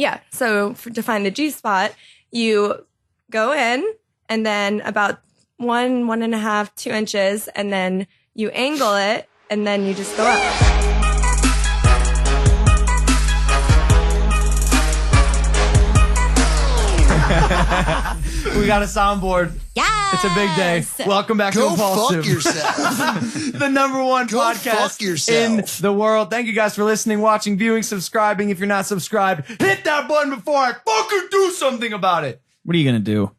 Yeah. So to find the G spot, you go in and then about 1.5, 2 inches, and then you angle it and then you just go up. We got a soundboard. Yes! It's a big day. Welcome back to Impaulsive. Go fuck yourself. The #1 podcast in the world. Thank you guys for listening, watching, viewing, subscribing. If you're not subscribed, hit that button before I fucking do something about it. What are you going to do?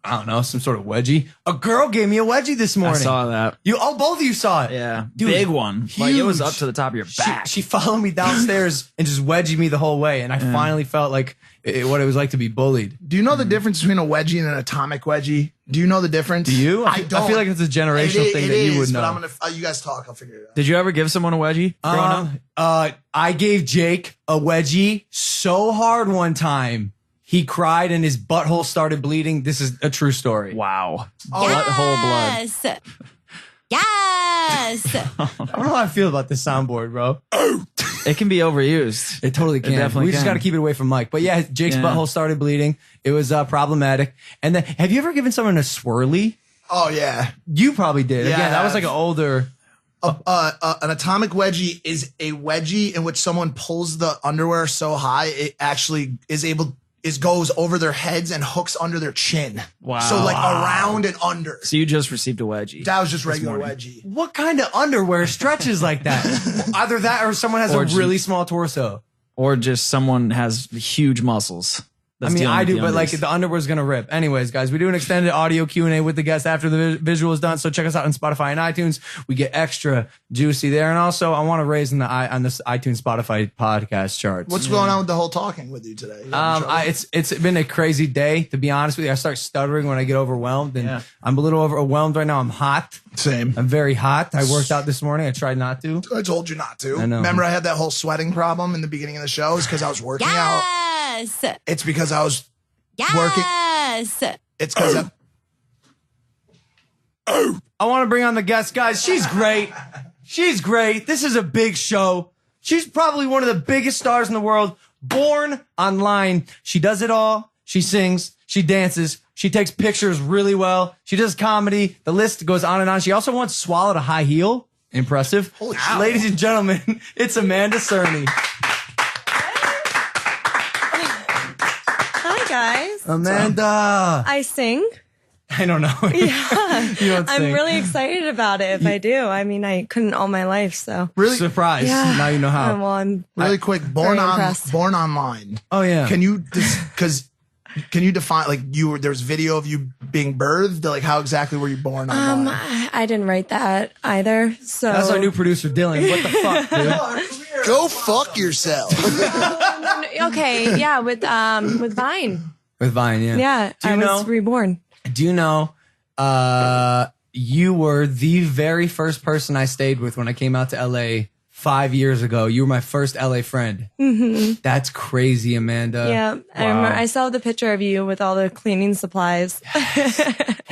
I don't know, some sort of wedgie. A girl gave me a wedgie this morning. I saw that. Both of you saw it. Yeah. Dude, big one. Huge. Like, it was up to the top of your back. She followed me downstairs and just wedgied me the whole way. And I finally felt like what it was like to be bullied. Do you know the difference between a wedgie and an atomic wedgie? Do you know the difference? Do you? I don't. I feel like it's a generational thing that you would know. But I'm gonna. You guys talk. I'll figure it out. Did you ever give someone a wedgie growing up? I gave Jake a wedgie so hard one time. He cried and his butthole started bleeding. This is a true story. Wow. Butthole blood. Yes. I don't know how I feel about this soundboard, bro. It can be overused. It totally can. Definitely We just can. got to keep it away from Mike. But yeah, Jake's butthole started bleeding. It was problematic. And then, have you ever given someone a swirly? Oh yeah, you probably did. Yeah, Again, that was like an older. An atomic wedgie is a wedgie in which someone pulls the underwear so high it actually goes over their heads and hooks under their chin. Wow. So like around and under. So you just received a wedgie. That was just regular wedgie. What kind of underwear stretches like that? Either that or someone has a really small torso. Or just someone has huge muscles. I mean, I do, but like the underwear's going to rip. Anyways, guys, we do an extended audio Q&A with the guest after the visual is done. So check us out on Spotify and iTunes. We get extra juicy there. And also, I want to raise on this iTunes, Spotify podcast charts. What's going on with the whole talking with you today? It's been a crazy day, to be honest with you. I start stuttering when I get overwhelmed. And I'm a little overwhelmed right now. I'm hot. Same. I'm very hot. I worked out this morning. I tried not to. I told you not to. I know. Remember I had that whole sweating problem in the beginning of the show? It's because I was working out. Yes. It's because I was working. Yes. It's because I want to bring on the guest, guys. She's great. She's great. This is a big show. She's probably one of the biggest stars in the world. Born online. She does it all. She sings. She dances. She takes pictures really well. She does comedy. The list goes on and on. She also once swallowed a high heel. Impressive. Holy shit. Ladies and gentlemen, it's Amanda Cerny. Hi, guys. Amanda. I sing. I don't know. Yeah. You don't I'm sing. really excited about it if I do. I mean, I couldn't all my life, so. really Surprise. Yeah. Now you know how. Well, I'm really quick. very impressed. Born online. Oh, yeah. Can you define like there's video of you being birthed? Like how exactly were you born online? I didn't write that either, so. That's our new producer, Dylan. What the fuck, dude? Go fuck yourself. Okay, yeah, with Vine. With Vine, yeah. Yeah, I was reborn. Do you know, you were the very first person I stayed with when I came out to LA 5 years ago. You were my first LA friend. Mm-hmm. That's crazy, Amanda. Yeah, Wow. I remember. I saw the picture of you with all the cleaning supplies.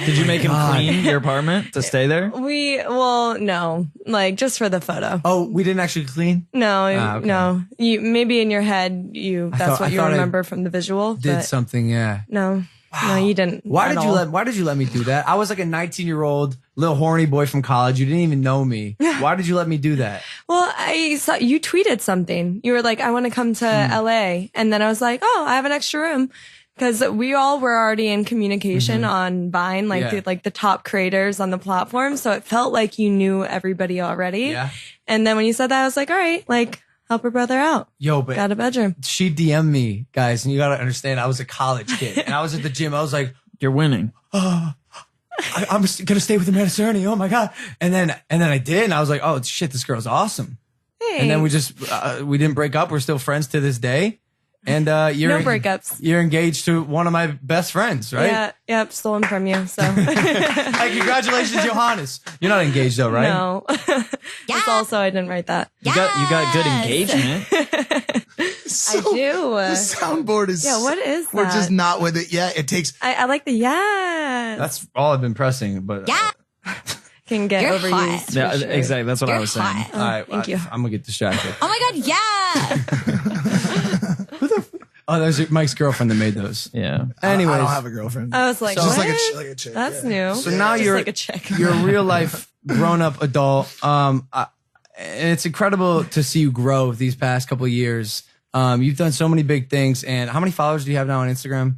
Did you make him clean your apartment to stay there? No, like just for the photo. Oh, we didn't actually clean? No, okay. no. You maybe in your head, that's what you remember from the visual. Did but something, yeah. No. No, you didn't. Why did you let me do that? I was like a 19-year-old little horny boy from college. You didn't even know me. Why did you let me do that? Well, I saw you tweeted something. You were like, I want to come to LA. And then I was like, oh, I have an extra room. Because we all were already in communication on Vine, like the top creators on the platform. So it felt like you knew everybody already. Yeah. And then when you said that, I was like, all right, like, help her brother out. Yo, but got a bedroom. She DM'd me, guys, and you gotta understand, I was a college kid, and I was at the gym. I was like, You're winning. I'm gonna stay with Amanda Cerny. Oh my god! And then I did, and I was like, oh shit, this girl's awesome. Hey. And then we didn't break up. We're still friends to this day. And you're no breakups. You're engaged to one of my best friends, right? Yeah, yep, stolen from you. So, hey, congratulations, Johannes. You're not engaged though, right? No. It's also I didn't write that. You got good engagement. I do. The soundboard is. Yeah, what is that? We're just not with it yet. It takes. I like the yes. That's all I've been pressing, but can get You're overused. hot. Yeah, for sure. exactly. That's what I was saying. hot. all right, Thank you. I'm gonna get distracted. Oh my God, yeah. Oh, that was Mike's girlfriend that made those. Yeah. Anyways, I don't have a girlfriend. I was like, So it's what? like a chick. That's yeah. new. So now Just you're like a chick. you're a real life grown up adult. And it's incredible to see you grow these past couple of years. You've done so many big things. And how many followers do you have now on Instagram?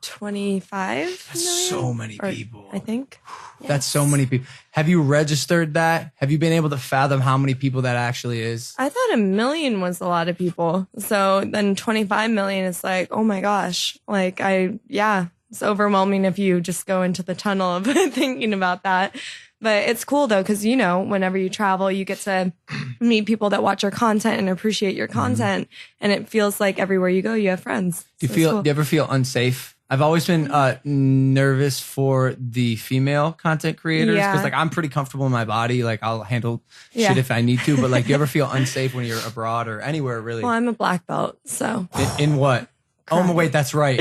25 That's million, so many or people. I think. That's so many people. Have you registered that? Have you been able to fathom how many people that actually is? I thought 1 million was a lot of people. So then 25 million is like, oh my gosh. Like it's overwhelming if you just go into the tunnel of thinking about that. But it's cool though, because whenever you travel, you get to meet people that watch your content and appreciate your content. And it feels like everywhere you go, you have friends. Do So you ever feel unsafe? I've always been nervous for the female content creators because like I'm pretty comfortable in my body. Like I'll handle shit if I need to. But like, do you ever feel unsafe when you're abroad or anywhere really? Well, I'm a black belt, so. In what? Oh, wait, that's right.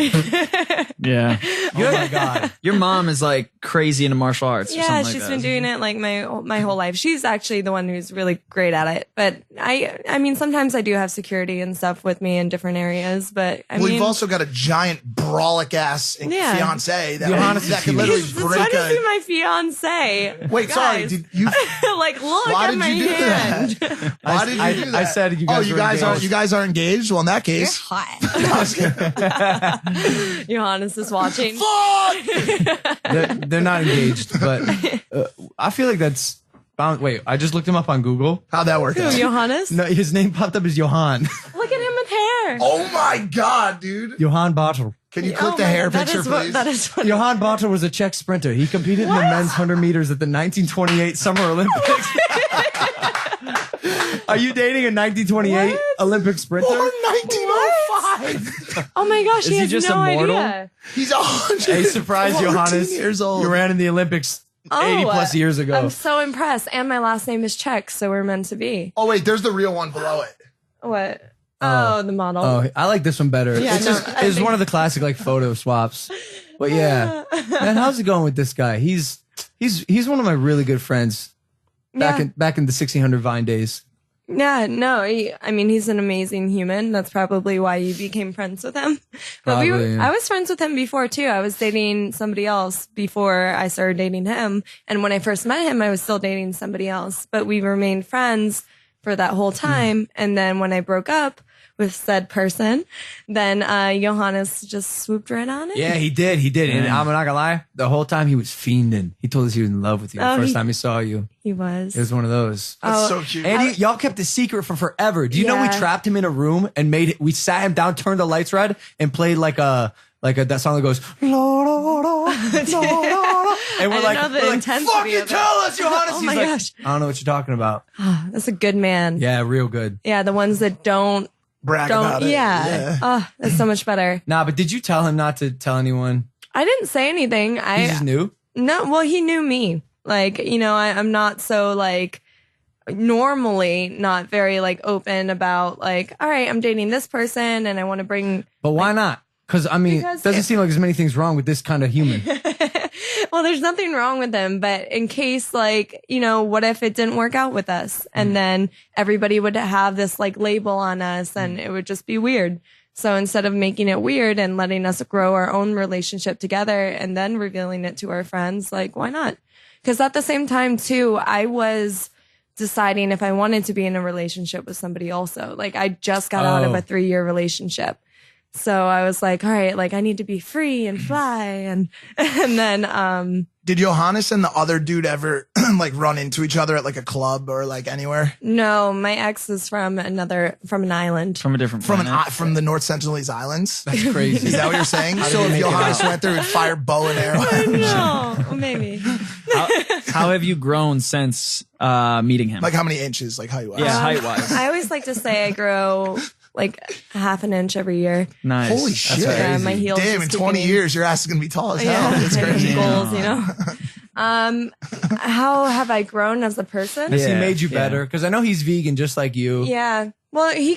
Yeah. Oh my God. Your mom is like crazy into martial arts. or Yeah, something like she's that, been isn't doing it like my whole life. She's actually the one who's really great at it. But I mean, sometimes I do have security and stuff with me in different areas. But I mean, We've also got a giant brolic ass fiance that can literally it's break fun to see a. my fiance. Wait, sorry, Guys. did you? Like, look Why at did my you do hand. that? Why did you do that? I said you guys. Oh, you were guys engaged. aren't. You guys are engaged. Well, in that You're case, hot. Johannes is watching. They're not engaged, but I feel like that's. Wait, I just looked him up on Google. how'd that work Who, out? Johannes? No, his name popped up as Johan. Look at him with hair. Oh my god, dude! Johan Bartel. Can you click Oh the my hair God, picture, please? That is what. Johan Bartel was a Czech sprinter. He competed in the men's 100 meters at the 1928 Summer Olympics. Are you dating a 1928 What? Olympic sprinter? Born 1905. Oh my gosh, Is he he has just no immortal? idea. He's 100. Hey, surprise, Johannes. Years old. You ran in the Olympics 80 plus years ago. I'm so impressed. And my last name is Czech, so we're meant to be. Oh wait, there's the real one below it. What? Oh, the model. Oh, I like this one better. Yeah, it's no, just I it's think- one of the classic like photo swaps. But yeah, man, how's it going with this guy? He's one of my really good friends. Back in the 1600 Vine days. Yeah, no, I mean, he's an amazing human. That's probably why you became friends with him. But Probably, yeah. I was friends with him before too. I was dating somebody else before I started dating him. And when I first met him, I was still dating somebody else, but we remained friends for that whole time. And then when I broke up with said person, then Johannes just swooped right on it. Yeah, he did. And I'm not gonna lie, the whole time he was fiending. He told us he was in love with you the first time he saw you. He was. It was one of those. That's so cute. And y'all kept the secret for forever. Do you know we Yeah. trapped him in a room and we sat him down, turned the lights red, and played like that song that goes la, la, la, la, la. And we're I like, know the we're like, intensity fucking of it. tell us, Johannes. Oh He's my like, gosh. I don't know what you're talking about. That's a good man. Yeah, real good. Yeah, the ones that don't. Brag about it. Yeah. Oh, that's so much better. Nah, but did you tell him not to tell anyone? I didn't say anything. He just knew? No, well, he knew me. Like, I'm not so like normally not very like open about like, all right, I'm dating this person and I want to bring. But why not? Because I mean, Because it doesn't seem like there's many things wrong with this kind of human. Well, there's nothing wrong with him, but in case like, what if it didn't work out with us and then everybody would have this like label on us and it would just be weird. So instead of making it weird and letting us grow our own relationship together and then revealing it to our friends, like, why not? Because at the same time, too, I was deciding if I wanted to be in a relationship with somebody also. Like, I just got out of a 3-year relationship. So I was like, all right, like, I need to be free and fly. And then, Did Johannes and the other dude ever like run into each other at like a club or like anywhere? no, my ex is from an island. From a different From planet. from the North Centralese Islands? That's crazy. Is that what you're saying? So if Johannes went there, he'd fire bow and arrow. No, maybe. How have you grown since meeting him? Like how many inches? Like height wise? yeah, height wise. I always like to say I grow like half an inch every year. Nice. Holy That's shit. Yeah, my heels. Damn, in just 20 keeping- years, your ass is going to be tall as hell. Yeah, It's I have crazy. goals, How have I grown as a person? Has he Yeah, made you yeah. better? Because I know he's vegan just like you. Yeah. Well, he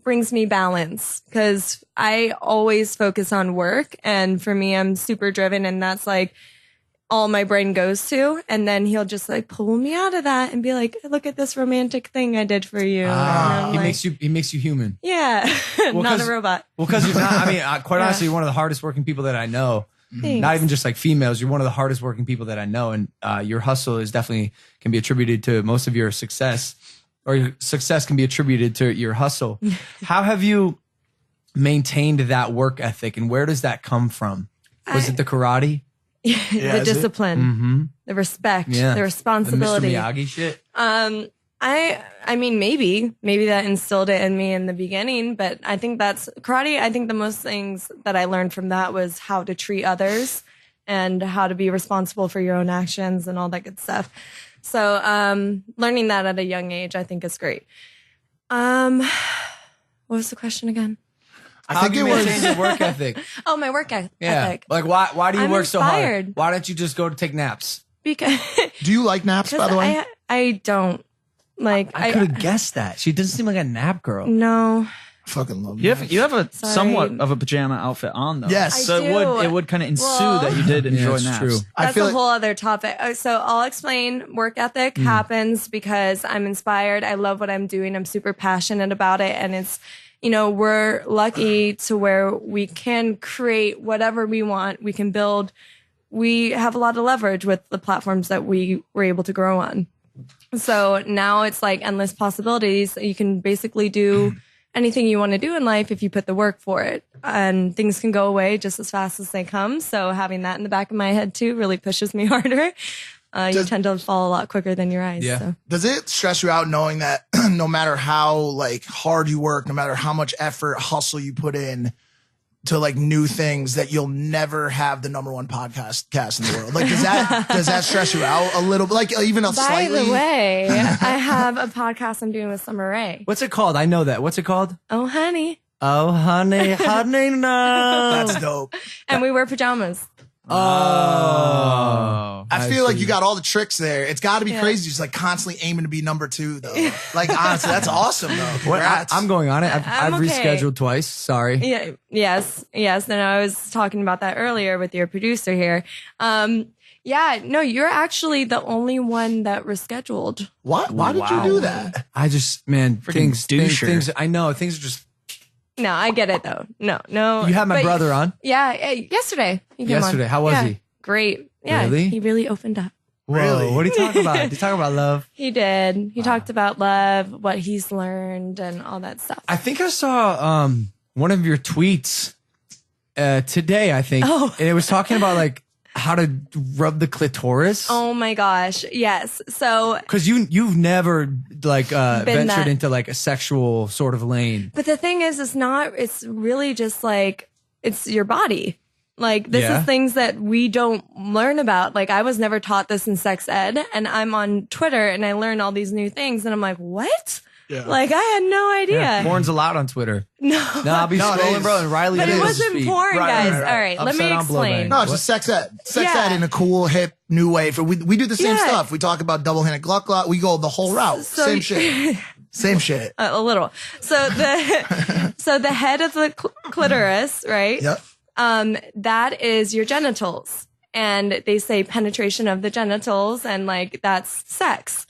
brings me balance because I always focus on work. And for me, I'm super driven. And that's like, all my brain goes to. And then he'll just like pull me out of that and be like, look at this romantic thing I did for you. He makes you human. Yeah. Not a robot. Well, because you're not, I mean, quite honestly, you're one of the hardest working people that I know. Thanks. Not even just like females. You're one of the hardest working people that I know. And your hustle is definitely can be attributed to most of your success, or your success can be attributed to your hustle. How have you maintained that work ethic, and where does that come from? Was it the karate? The discipline, the respect, the responsibility. The Mr. Miyagi shit? I mean, maybe that instilled it in me in the beginning, but I think that's karate. I think the most things that I learned from that was how to treat others and how to be responsible for your own actions and all that good stuff. So, learning that at a young age, I think is great. What was the question again? I think it was your work ethic. Oh, my work ethic. Like, why do you work so inspired. hard? Why don't you just go to take naps? Because Do you like naps, by the way? I don't like. I could have guessed that. She doesn't seem like a nap girl. No. Fucking love You naps. have a Sorry. somewhat of a pajama outfit on though. Yes. So I do. it would kind of ensue Well- that you did enjoy it's naps. true. I That's feel a like- whole other topic. So I'll explain. Work ethic happens because I'm inspired. I love what I'm doing. I'm super passionate about it. And it's, we're lucky to where we can create whatever we want. We can build. We have a lot of leverage with the platforms that we were able to grow on. So now it's like endless possibilities. You can basically do anything you want to do in life if you put the work for it, and things can go away just as fast as they come. So having that in the back of my head too really pushes me harder. You tend to fall a lot quicker than your eyes. Yeah. So. Does it stress you out knowing that no matter how like hard you work, no matter how much effort, hustle you put in to like new things, that you'll never have the #1 podcast in the world? Like, does that stress you out a little bit? Like even a By slightly? the way, I have a podcast I'm doing with Summer Rae. What's it called? I know that. What's it called? Oh, honey. Oh, honey, honey, no. That's dope. And we wear pajamas. Oh. I feel like see. you got all the tricks there. It's got to be Yeah. crazy, just like constantly aiming to be #2, though. Like honestly, that's awesome, though. What, Congrats. I'm going on it. I've I'm okay. rescheduled twice. Sorry. Yeah. Yes. And I was talking about that earlier with your producer here. Yeah, no, you're actually the only one that rescheduled. What? Why did you do that? I just, man, things, doucher. I know things are just. No, I get it though. No. You had my but- brother on Yeah, yesterday. He came yesterday. on. How was Yeah, he? Great. Yeah, Really? he really opened up. Whoa, Really? what are you talking about? Did you talk about love? He did. He talked about love, what he's learned, and all that stuff. I think I saw one of your tweets today. I think, Oh. and it was talking about like how to rub the clitoris. Oh my gosh. Yes. So, Because you've never like ventured that. into like a sexual sort of lane. but the thing is, it's really just like, it's your body. Like, this Yeah. is things that we don't learn about. Like, I was never taught this in sex ed, and I'm on Twitter and I learn all these new things, and I'm like, what? Yeah. Like, I had no idea. Porn's allowed on Twitter. No. No, I'll be No, it scrolling, is. bro, and Riley. But it is wasn't feed. porn, Right, guys. right, right. All right, let Upside me down explain. blowbang. No, it's just sex ed. Sex Yeah. ed in a cool, hip, new way. We do the same Yeah. stuff. We talk about double-handed gluck gluck. We go the whole route. So- Same shit. Same shit. A little. So the head of the clitoris, right? Yep. That is your genitals. And they say penetration of the genitals, and like that's sex.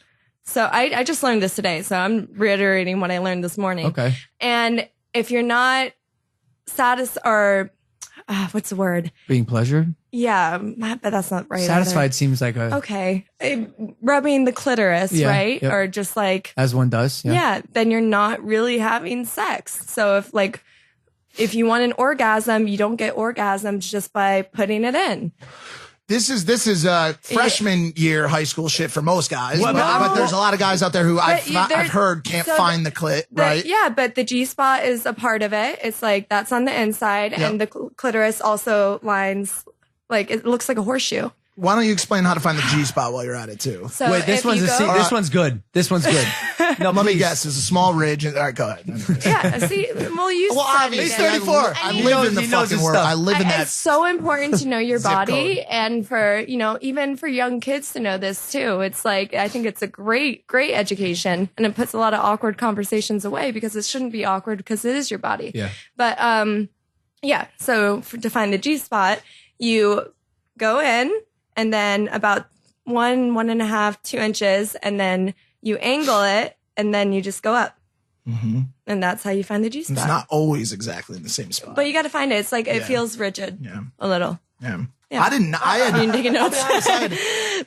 So I just learned this today. So I'm reiterating what I learned this morning. Okay. And if you're not what's the word? Being pleasured? Yeah, but that's not right. Satisfied seems like a, either. Okay. Rubbing the clitoris, Yeah, right? yep. Or just like, as one does. yeah, then you're not really having sex. So if you want an orgasm, you don't get orgasms just by putting it in. This is freshman year high school shit for most guys. Well, but there's a lot of guys out there who I've there's- heard can't so find the clit, right? Yeah, but the G spot is a part of it. It's like that's on the inside, and the clitoris also lines like it looks like a horseshoe. Why don't you explain how to find the G spot while you're at it too? So Wait, this if one's you go, this one's good. This one's good. No, Let me please. guess. It's a small ridge. All right, go ahead. yeah. See, well, you Well, studied obviously, it. he's 34. I he live in the he knows fucking his world. stuff. I live in that. It's so important to know your Zip body, code. and for even for young kids to know this too. It's like I think it's a great education, and it puts a lot of awkward conversations away because it shouldn't be awkward because it is your body. Yeah. But yeah. So to find the G spot, you go in and then about 1.5, 2 inches, and then you angle it, and then you just go up. Mm-hmm. And that's how you find the G spot. It's not always exactly in the same spot. But you got to find it. It's like, it feels rigid. Yeah. A little. Yeah. Yeah. I You taking notes?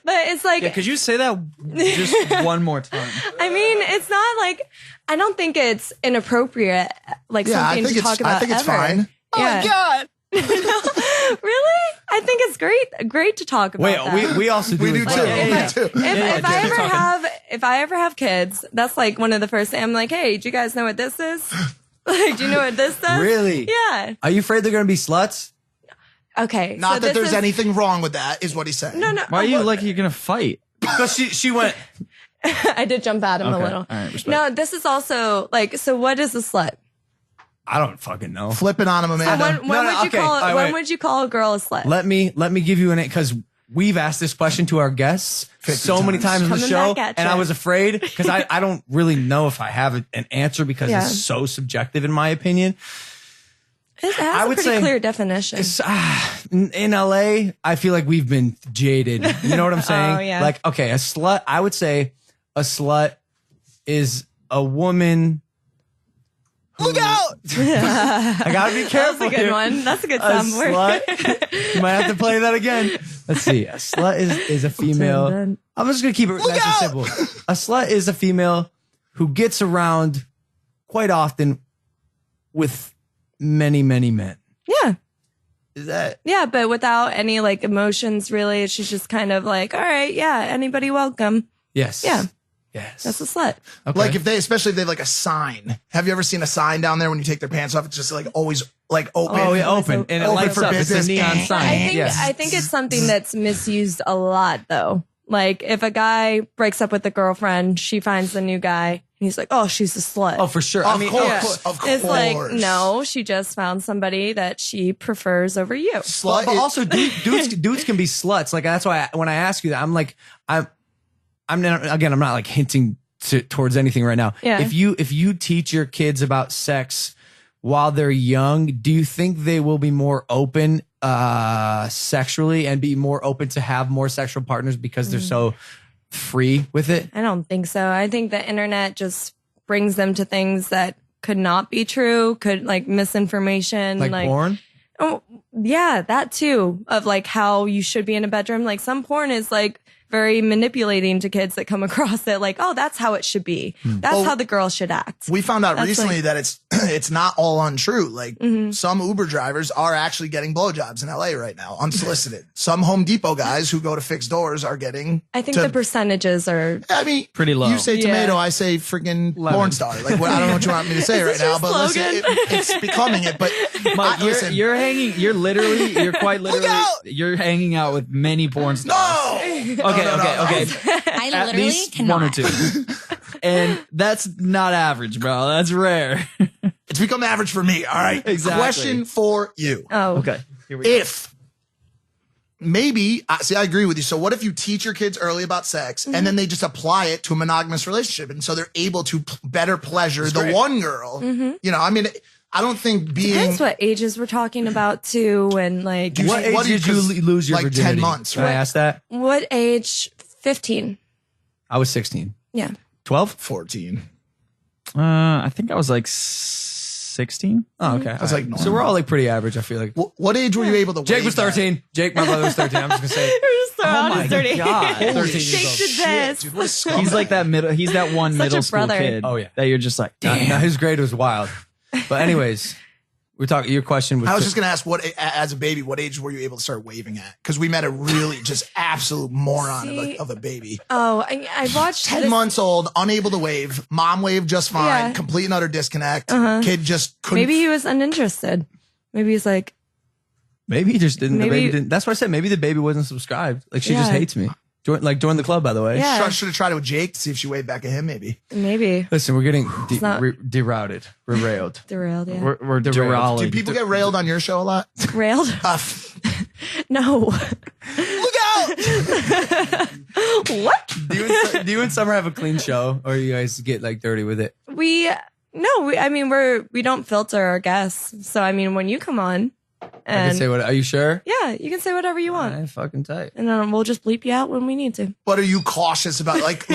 But it's like, Yeah, could you say that just one more time? I mean, it's not like, I don't think it's inappropriate, like something to talk about. I think it's ever. fine. Oh my God. Really? I think it's great to talk about. Wait, we also do. We do as too. well. Me too. If I ever have kids, that's like one of the first things I'm like, hey, do you guys know what this is? Like, do you know what this does? Really? Yeah. Are you afraid they're going to be sluts? Okay. Not so that there's is, anything wrong with that, is what he's saying. No. Why are you like you're gonna fight? Because she went. I did jump at him a Okay. little. All right, respect. No, this is also like, so what is a slut? I don't fucking know. Flipping on him, Amanda. When would you call a girl a slut? Let me give you an, because we've asked this question to our guests 50 so many times on the Coming show, back at and ya. I was afraid because I don't really know if I have an answer because Yeah. it's so subjective in my opinion. It has I a would pretty say clear definition. In LA, I feel like we've been jaded. You know what I'm saying? Oh, yeah. Like, okay, a slut, I would say a slut is a woman. Look out! I gotta be careful. That's a good here. one. That's a good A soundboard. slut. You might have to play that again. Let's see. A slut is a female. I'm just gonna keep it nice and simple. A slut is a female who gets around quite often with many, many men. Yeah. Is that? Yeah, but without any like emotions really. She's just kind of like, all right, yeah, anybody welcome. Yes. Yeah. Yes. That's a slut. Okay. Like especially if they have like a sign. Have you ever seen a sign down there when you take their pants off? It's just like always like open. Oh, yeah, open. And it Open lights for up. business. It's a neon sign. I think it's something that's misused a lot though. Like if a guy breaks up with a girlfriend, she finds a new guy, and he's like, "Oh, she's a slut." Oh, for sure. Of course. Of It's like, course. no, she just found somebody that she prefers over you. Slut But is- also, dudes can be sluts. Like that's why when I ask you that, I'm like, I'm not, again, I'm not like hinting towards anything right now. Yeah. If you teach your kids about sex while they're young, do you think they will be more open sexually and be more open to have more sexual partners because they're so free with it? I don't think so. I think the internet just brings them to things that could not be true, could like misinformation, Like porn? Oh, yeah, that too, of like how you should be in a bedroom. Like some porn is like very manipulating to kids that come across it. Like, oh, that's how it should be. That's how the girl should act. We found out That's recently like- that it's not all untrue. Like some Uber drivers are actually getting blowjobs in LA right now, unsolicited. Some Home Depot guys who go to fix doors are getting. I think the percentages are. I mean, Pretty low. You say Yeah. tomato, I say freaking porn star. Like, well, I don't know what you want me to say right this your now, but listen, slogan? it's becoming it. But Mike, listen, you're quite literally, out! you're hanging out with many porn stars. no. Okay. I At literally least cannot. one or two. And that's not average, bro. That's rare. It's become average for me. All right. Exactly. Question for you. Oh, Okay. Here we go. If maybe, see, I agree with you. So what if you teach your kids early about sex and then they just apply it to a monogamous relationship? And so they're able to better pleasure the one girl. You know, I mean, I don't think being. depends what ages we're talking about too, and like What age did you lose your like virginity? 10 months, Can I right? ask that? what age? 15. I was 16. Yeah. 12? 14. I think I was like 16. Oh, okay. That's like so we're all like pretty average, I feel like. What age were you able to Jake wave was that? 13. Jake, my brother was 13. I'm just going to say. Oh my God. 13 years Jake old. did this. Dude, what a scumbag. He's like that middle. He's that one Such a middle school brother. kid. Oh, yeah. That you're just like, damn. No, his grade was wild. But anyways, we're talking, your question was. I was just going to ask, as a baby, what age were you able to start waving at? Because we met a really just absolute moron See- of a baby. Oh, I watched 10 this- months old, unable to wave. Mom waved just fine. Yeah. Complete and utter disconnect. Kid just couldn't. Maybe he was uninterested. Maybe he's like, Maybe he just didn't. The Maybe- baby didn't. That's why I said maybe the baby wasn't subscribed. Like she just Yeah. hates me. Join the club, by the way. Yeah. Should have tried it with Jake to see if she waved back at him, maybe. maybe Listen, we're getting not- derouted. We're railed. derailed. Yeah. We're Derailed. derailed. Do people get railed on your show a lot? Railed? No. Look out! What? Do you and Summer have a clean show, or you guys get like dirty with it? I mean, we don't filter our guests. So, I mean, when you come on, I can say what. Are you sure? Yeah, you can say whatever you want. I fucking tight. And then we'll just bleep you out when we need to. But are you cautious about like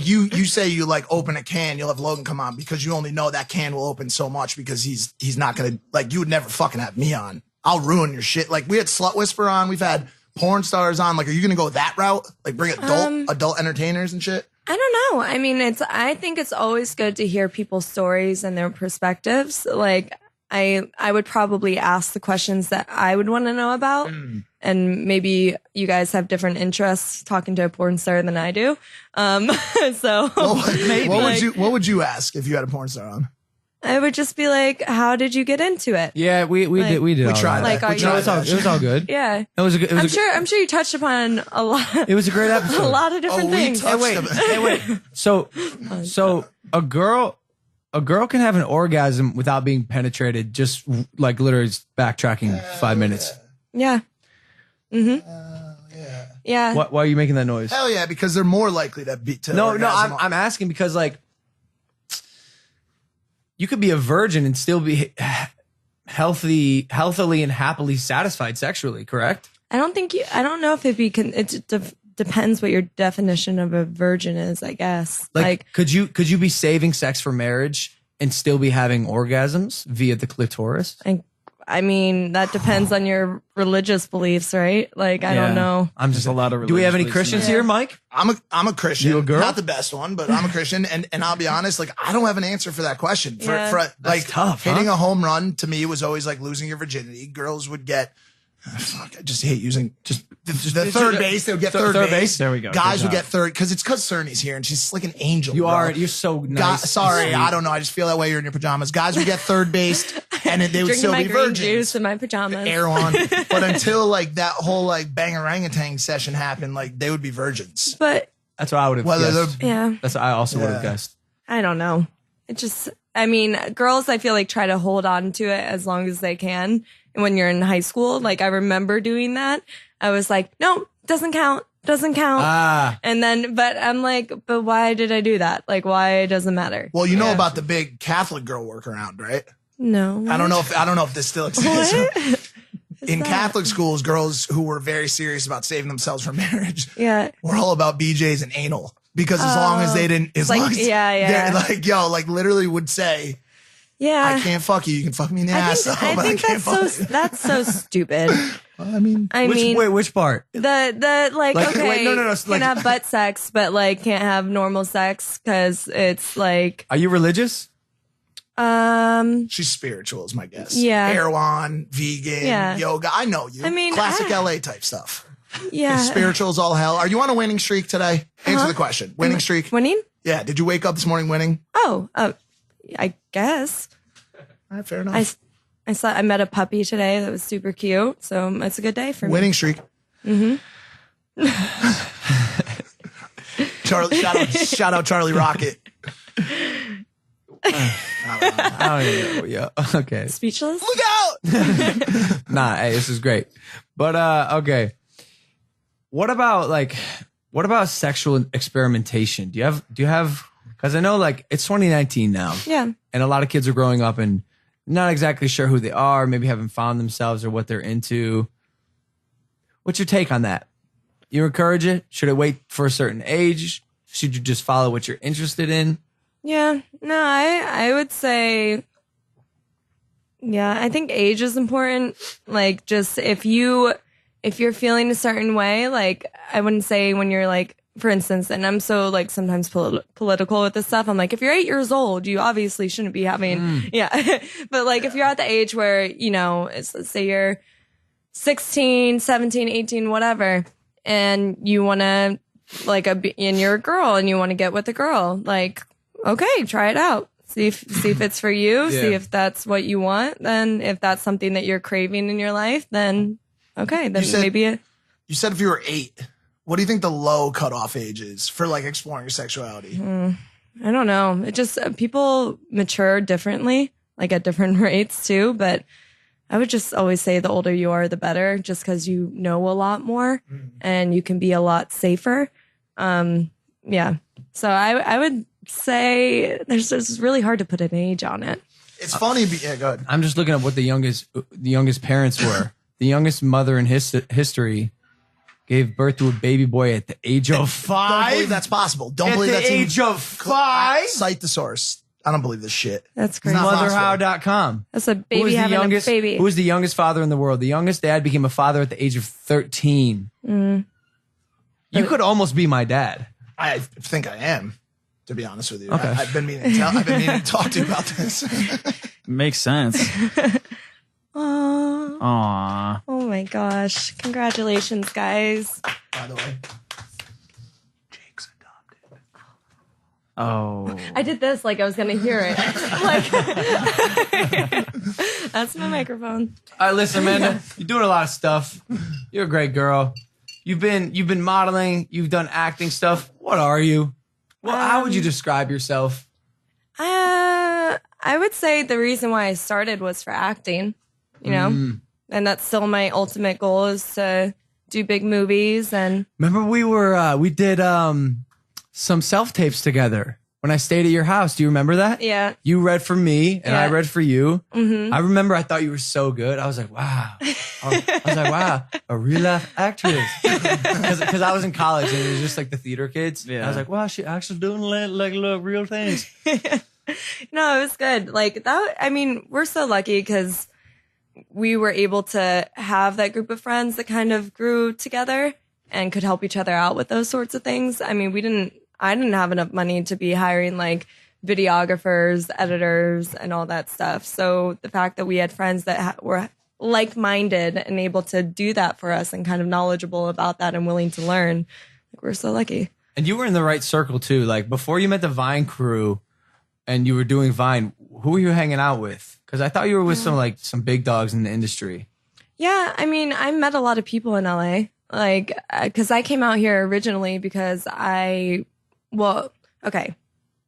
you say you like open a can, you'll have Logan come on because you only know that can will open so much because he's not gonna like you would never fucking have me on. I'll ruin your shit. Like we had Slut Whisper on, we've had porn stars on. Like, are you gonna go that route? Like bring adult entertainers and shit? I don't know. I mean, I think it's always good to hear people's stories and their perspectives. Like I would probably ask the questions that I would want to know about. And maybe you guys have different interests talking to a porn star than I do. So maybe what would you ask if you had a porn star on? I would just be like, how did you get into it? Yeah, we did. We tried. Like, it was all good. Yeah. I'm sure you touched upon a lot. It was a great episode. A lot of different things. Hey, wait. So a girl can have an orgasm without being penetrated, just like literally backtracking 5 minutes. Yeah. Yeah. Why are you making that noise? Hell yeah, because they're more likely to be to No, orgasm. I'm asking because like you could be a virgin and still be healthily and happily satisfied sexually, correct? I don't know if it depends what your definition of a virgin is, I guess. Like could you be saving sex for marriage and still be having orgasms via the clitoris? I mean, that depends on your religious beliefs, right? Like, I don't know. I'm just a lot of. Do we have any Christians here, Mike? I'm a Christian. You a girl? Not the best one, but I'm a Christian, and I'll be honest, like I don't have an answer for that question. For like tough, hitting a home run to me was always like losing your virginity. Girls would get. Fuck, I just hate using the third base. They would get third base. There we go. Guys would get third because Cerny's here and she's like an angel. You're so nice. Sorry, I don't know. I just feel that way. You're in your pajamas. Guys would get third base and they would Drinking still my be green virgins. juice in my pajamas. Air on. But until like that whole like bang orangutan session happened, like they would be virgins. But That's what I would have guessed. yeah, That's what I also would have guessed. I don't know. I mean, girls, I feel like try to hold on to it as long as they can. And when you're in high school, like I remember doing that. I was like, no, doesn't count. And then, but I'm like, but why did I do that? Like, why doesn't matter? Well, you know about the big Catholic girl workaround, right? No. I don't know if this still exists. What? In Catholic schools, girls who were very serious about saving themselves for marriage were all about BJs and anal. Because as long as they didn't, they're like, yo, like literally would say, I can't fuck you. You can fuck me in the ass. I think that's so stupid. I mean, which part? The like okay, wait, no, can have butt sex, but like can't have normal sex because it's like. Are you religious? She's spiritual, is my guess. Yeah, Erewhon, vegan, yoga. I know you. I mean, classic LA type stuff. Yeah, spiritual's all hell. Are you on a winning streak today? Answer the question. Winning streak. Winning? Yeah. Did you wake up this morning winning? Oh, I guess. Fair enough. I met a puppy today that was super cute, so it's a good day for me. Winning streak. Shout out Charlie Rocket. I don't know. Yeah. Okay. Speechless? Look out! Nah, hey, this is great. But okay. What about sexual experimentation? Do you have because I know like it's 2019 now. Yeah. And a lot of kids are growing up and not exactly sure who they are, maybe haven't found themselves or what they're into. What's your take on that? You encourage it? Should it wait for a certain age? Should you just follow what you're interested in? Yeah. No, I would say, yeah, I think age is important. Like just if you're feeling a certain way, like I wouldn't say when you're like, for instance, and I'm so like sometimes political with this stuff. I'm like, if you're 8 years old, you obviously shouldn't be having, but like if you're at the age where, you know, let's say you're 16, 17, 18, whatever, and you want to like, and you're a girl and you want to get with a girl, like, okay, try it out. See if it's for you. See if that's what you want. Then if that's something that you're craving in your life, then okay, then maybe you said if you were 8. What do you think the low cutoff age is for like exploring your sexuality? I don't know. It just people mature differently, like at different rates too. But I would just always say the older you are, the better, just because you know a lot more and you can be a lot safer. Yeah. So I would say it's really hard to put an age on it. It's funny. Yeah, go ahead. I'm just looking at what the youngest parents were. The youngest mother in history gave birth to a baby boy at the age of 5. Don't believe that's possible. Don't At believe the that's age of 5. Cite the source. I don't believe this shit. That's crazy. Not possible. Motherhow.com. That's a baby having a baby. Who was the youngest father in the world? The youngest dad became a father at the age of 13. You could almost be my dad. I think I am, to be honest with you. Okay. I've been meaning to talk to you about this. Makes sense. Aww. Oh my gosh. Congratulations, guys. By the way, Jake's adopted. Oh. I did this like I was going to hear it. That's my microphone. All right, listen, Amanda, you're doing a lot of stuff. You're a great girl. You've been modeling. You've done acting stuff. What are you? Well, how would you describe yourself? I would say the reason why I started was for acting, you know? And that's still my ultimate goal is to do big movies. And Remember we did some self-tapes together when I stayed at your house. Do you remember that? yeah. You read for me and I Yeah. read for you. I remember I thought you were so good. I was like, wow. I was like, wow, a real life actress. Because I was in college and it was just like the theater kids. Yeah. I was like, wow, she actually doing like real things. No, it was good. Like that. I mean, we're so lucky because we were able to have that group of friends that kind of grew together and could help each other out with those sorts of things. I mean, I didn't have enough money to be hiring like videographers, editors, and all that stuff. So the fact that we had friends that were like-minded and able to do that for us and kind of knowledgeable about that and willing to learn, like, we're so lucky. And you were in the right circle too. Like before you met the Vine crew and you were doing Vine, who were you hanging out with? Because I thought you were with some big dogs in the industry. Yeah, I mean, I met a lot of people in LA. Like, because I came out here originally because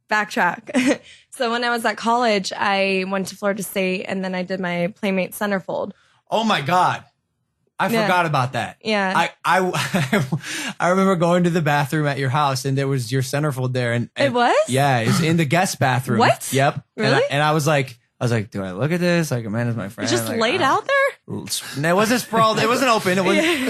backtrack. So when I was at college, I went to Florida State and then I did my Playmate Centerfold. Oh my God. I forgot about that. Yeah. I remember going to the bathroom at your house and there was your centerfold there. And It was? Yeah, it was in the guest bathroom. What? Yep. Really? And I was like, do I look at this? Like, Amanda's my friend. It's just like, laid out there? No, it wasn't sprawled. It wasn't open. It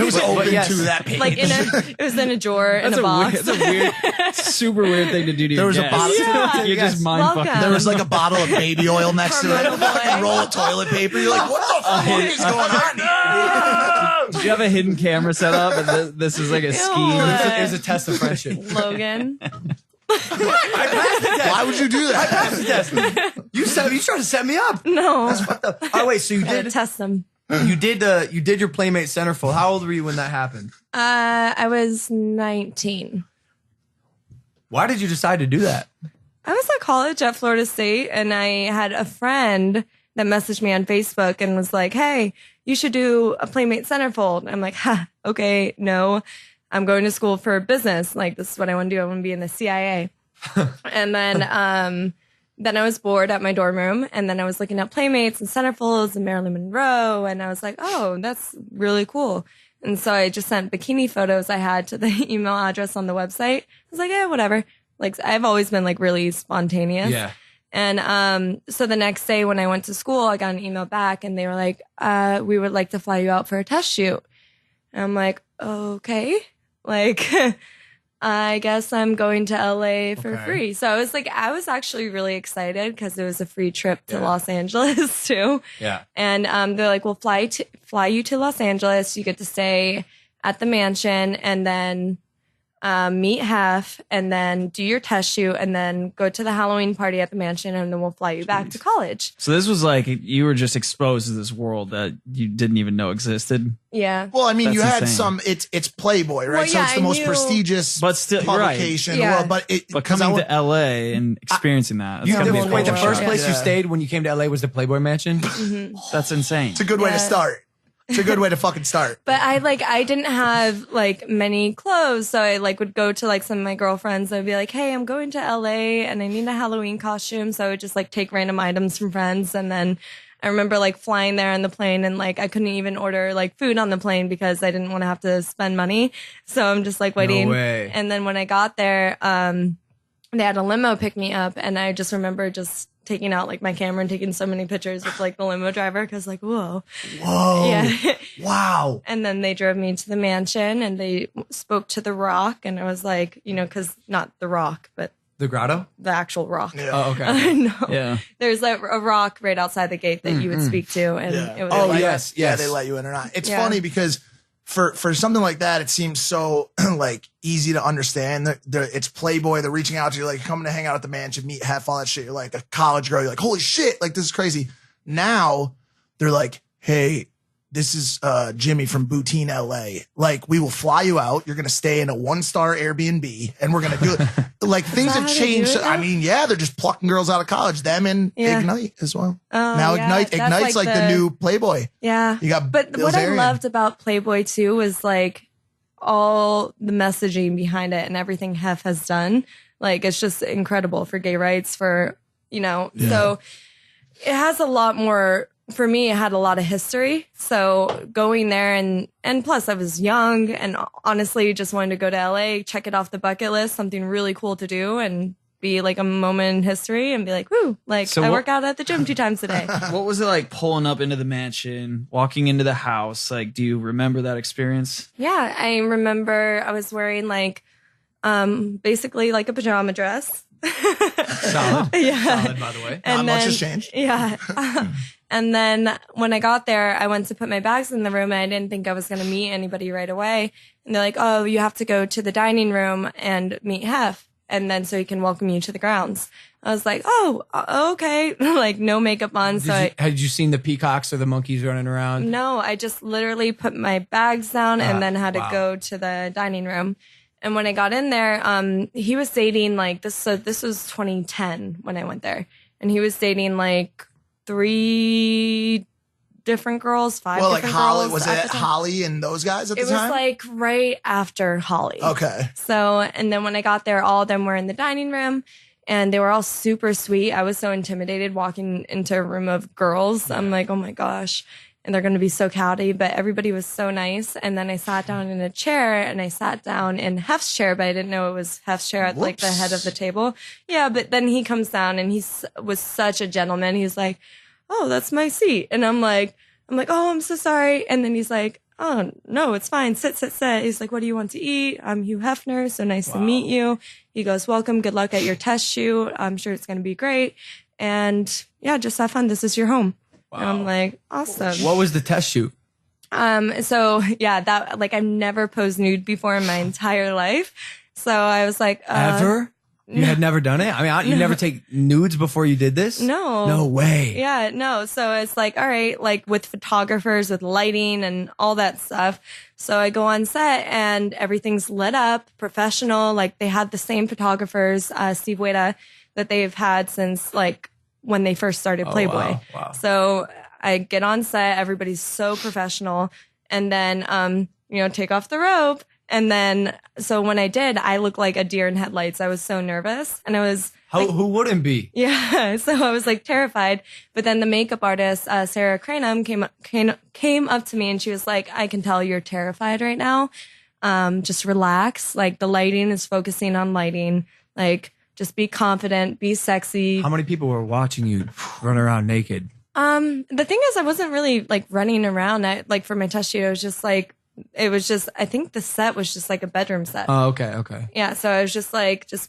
was open to that page. Like it was in a drawer in a box. That's a weird, super weird thing to do to There your was a guests. bottle. Yeah. You're just mind Welcome. fucking. There was like a bottle of baby oil next to it, Hormonal boy. a roll of toilet paper. You're like, what the fuck is going on here? Did you have a hidden camera set up? And this is like a scheme. It was a test of friendship. Logan. Why would you do that? You tried to set me up. No. Oh wait, so you Gotta did test them. you did your Playmate Centerfold. How old were you when that happened? I was 19. Why did you decide to do that? I was at college at Florida State and I had a friend that messaged me on Facebook and was like, hey, you should do a Playmate Centerfold. I'm like, okay, no, I'm going to school for business. Like, this is what I want to do. I want to be in the CIA. And then I was bored at my dorm room and then I was looking at Playmates and Centerfolds and Marilyn Monroe. And I was like, oh, that's really cool. And so I just sent bikini photos I had to the email address on the website. I was like, yeah, whatever. Like, I've always been like really spontaneous. Yeah. And so the next day when I went to school, I got an email back and they were like, we would like to fly you out for a test shoot. And I'm like, okay, like, I guess I'm going to LA for free. So I was actually really excited because it was a free trip to Los Angeles too. Yeah. And they're like, we'll fly you to Los Angeles. You get to stay at the mansion and then meet Hef and then do your test shoot and then go to the Halloween party at the mansion and then we'll fly you back to college. So this was like you were just exposed to this world that you didn't even know existed. Yeah. Well, I mean, That's you had insane. it's Playboy, right? Well, so yeah, it's the I most knew- prestigious But still, publication in the Yeah. world. But But 'cause coming I to LA and experiencing that, that's gotta be a whole Wait, the world. first place you Yeah. stayed when you came to LA was the Playboy Mansion? That's insane. it's a good way to Yeah. start. It's a good way to fucking start. But I didn't have like many clothes. So I like would go to like some of my girlfriends. I'd be like, hey, I'm going to LA and I need a Halloween costume. So I would just like take random items from friends. And then I remember like flying there on the plane and like I couldn't even order like food on the plane because I didn't want to have to spend money. So I'm just like waiting. way. And then when I got there, they had a limo pick me up and I just remember just taking out like my camera and taking so many pictures with like the limo driver because like whoa. Yeah. Wow. And then they drove me to the mansion and they spoke to the Rock, and I was like, you know, because not the Rock, but The grotto? the actual Rock. Yeah. Oh, okay. No. Yeah. There's a rock right outside the gate that you would speak to, and it was Oh, like, yes. Yeah, they let you in or not. It's Yeah. funny because for something like that, it seems so like easy to understand. It's Playboy. They're reaching out to you, like coming to hang out at the mansion, meet Hef, all that shit. You're like a college girl. You're like, holy shit, like this is crazy. Now they're like, hey, this is Jimmy from Boutine, LA. Like, we will fly you out. You're going to stay in a 1-star Airbnb and we're going to do it. Like, things that have how they do changed. it now? I mean, yeah, they're just plucking girls out of college. Them and Yeah. Ignite as well. Oh, Now yeah. Ignite's That's like the new Playboy. Yeah. You got But Bill what I Zarian. loved about Playboy too was like all the messaging behind it and everything Hef has done. Like, it's just incredible for gay rights, for, you know, so it has a lot more. For me, it had a lot of history. So going there and plus I was young and honestly just wanted to go to LA, check it off the bucket list, something really cool to do and be like a moment in history and be like, woo, like So I what- work out at the gym 2 times a day. What was it like pulling up into the mansion, walking into the house? Like, do you remember that experience? Yeah, I remember I was wearing like basically like a pajama dress. Solid. Yeah. Solid, by the way. And Not much then, has changed. Yeah. And then when I got there, I went to put my bags in the room and I didn't think I was going to meet anybody right away. And they're like, oh, you have to go to the dining room and meet Hef. And then so he can welcome you to the grounds. I was like, oh, okay. Like no makeup on. Had you seen the peacocks or the monkeys running around? No, I just literally put my bags down and then had wow. to go to the dining room. And when I got in there, he was dating like this. So this was 2010 when I went there, and he was dating like 3 different girls, 5 Well, like different Holly, girls. was at it the time. Holly and those guys at It the was time? like right after Holly. Okay. So, and then when I got there, all of them were in the dining room and they were all super sweet. I was so intimidated walking into a room of girls. I'm like, oh my gosh. And they're going to be so catty, but everybody was so nice. And then I sat down in a chair and I sat down in Hef's chair, but I didn't know it was Hef's chair at like the head of the table. Yeah. But then he comes down and he was such a gentleman. He's like, oh, that's my seat. And I'm like, oh, I'm so sorry. And then he's like, oh, no, it's fine. Sit. He's like, what do you want to eat? I'm Hugh Hefner. So nice to meet you. He goes, welcome. Good luck at your test shoot. I'm sure it's going to be great. And yeah, just have fun. This is your home. Wow. And I'm like, awesome. What was the test shoot? So yeah, that like I've never posed nude before in my entire life. So I was like, Ever? You had never done it? I mean, you never take nudes before you did this? No. No way. Yeah, no. So it's like, all right, like with photographers, with lighting and all that stuff. So I go on set and everything's lit up, professional. Like they had the same photographers, Steve Weta, that they've had since like when they first started Playboy. Wow. So I get on set, everybody's so professional. And then, take off the robe. And then, so when I did, I looked like a deer in headlights. I was so nervous and I was, Who wouldn't be? yeah. So I was like terrified. But then the makeup artist, Sarah Cranham came up to me and she was like, I can tell you're terrified right now. Just relax. Like the lighting is focusing on lighting. Like just be confident, be sexy. How many people were watching you run around naked? The thing is, I wasn't really like running around. Like for my test shoot, I think the set was just like a bedroom set. Oh, okay. Yeah. So I was just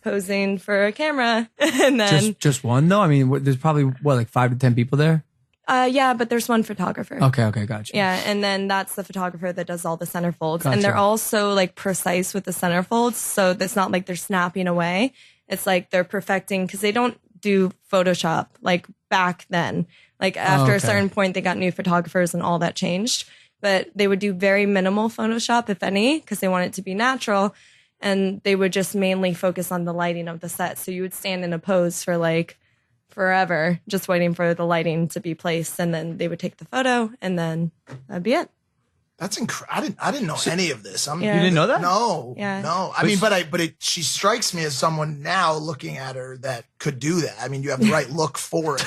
posing for a camera and then, Just one though? I mean, there's probably like 5 to 10 people there? yeah, but there's one photographer. Okay, gotcha. Yeah, and then that's the photographer that does all the centerfolds. Gotcha. And they're all so like precise with the centerfolds, so it's not like they're snapping away. It's like they're perfecting because they don't do Photoshop like back then. Like after a certain point, they got new photographers and all that changed. But they would do very minimal Photoshop, if any, because they want it to be natural. And they would just mainly focus on the lighting of the set. So you would stand in a pose for like forever, just waiting for the lighting to be placed. And then they would take the photo and then that'd be it. That's incredible. I didn't know any of this. Yeah. You didn't know that? No. Yeah. No. I mean, she strikes me as someone now looking at her that could do that. I mean, you have the right look for it.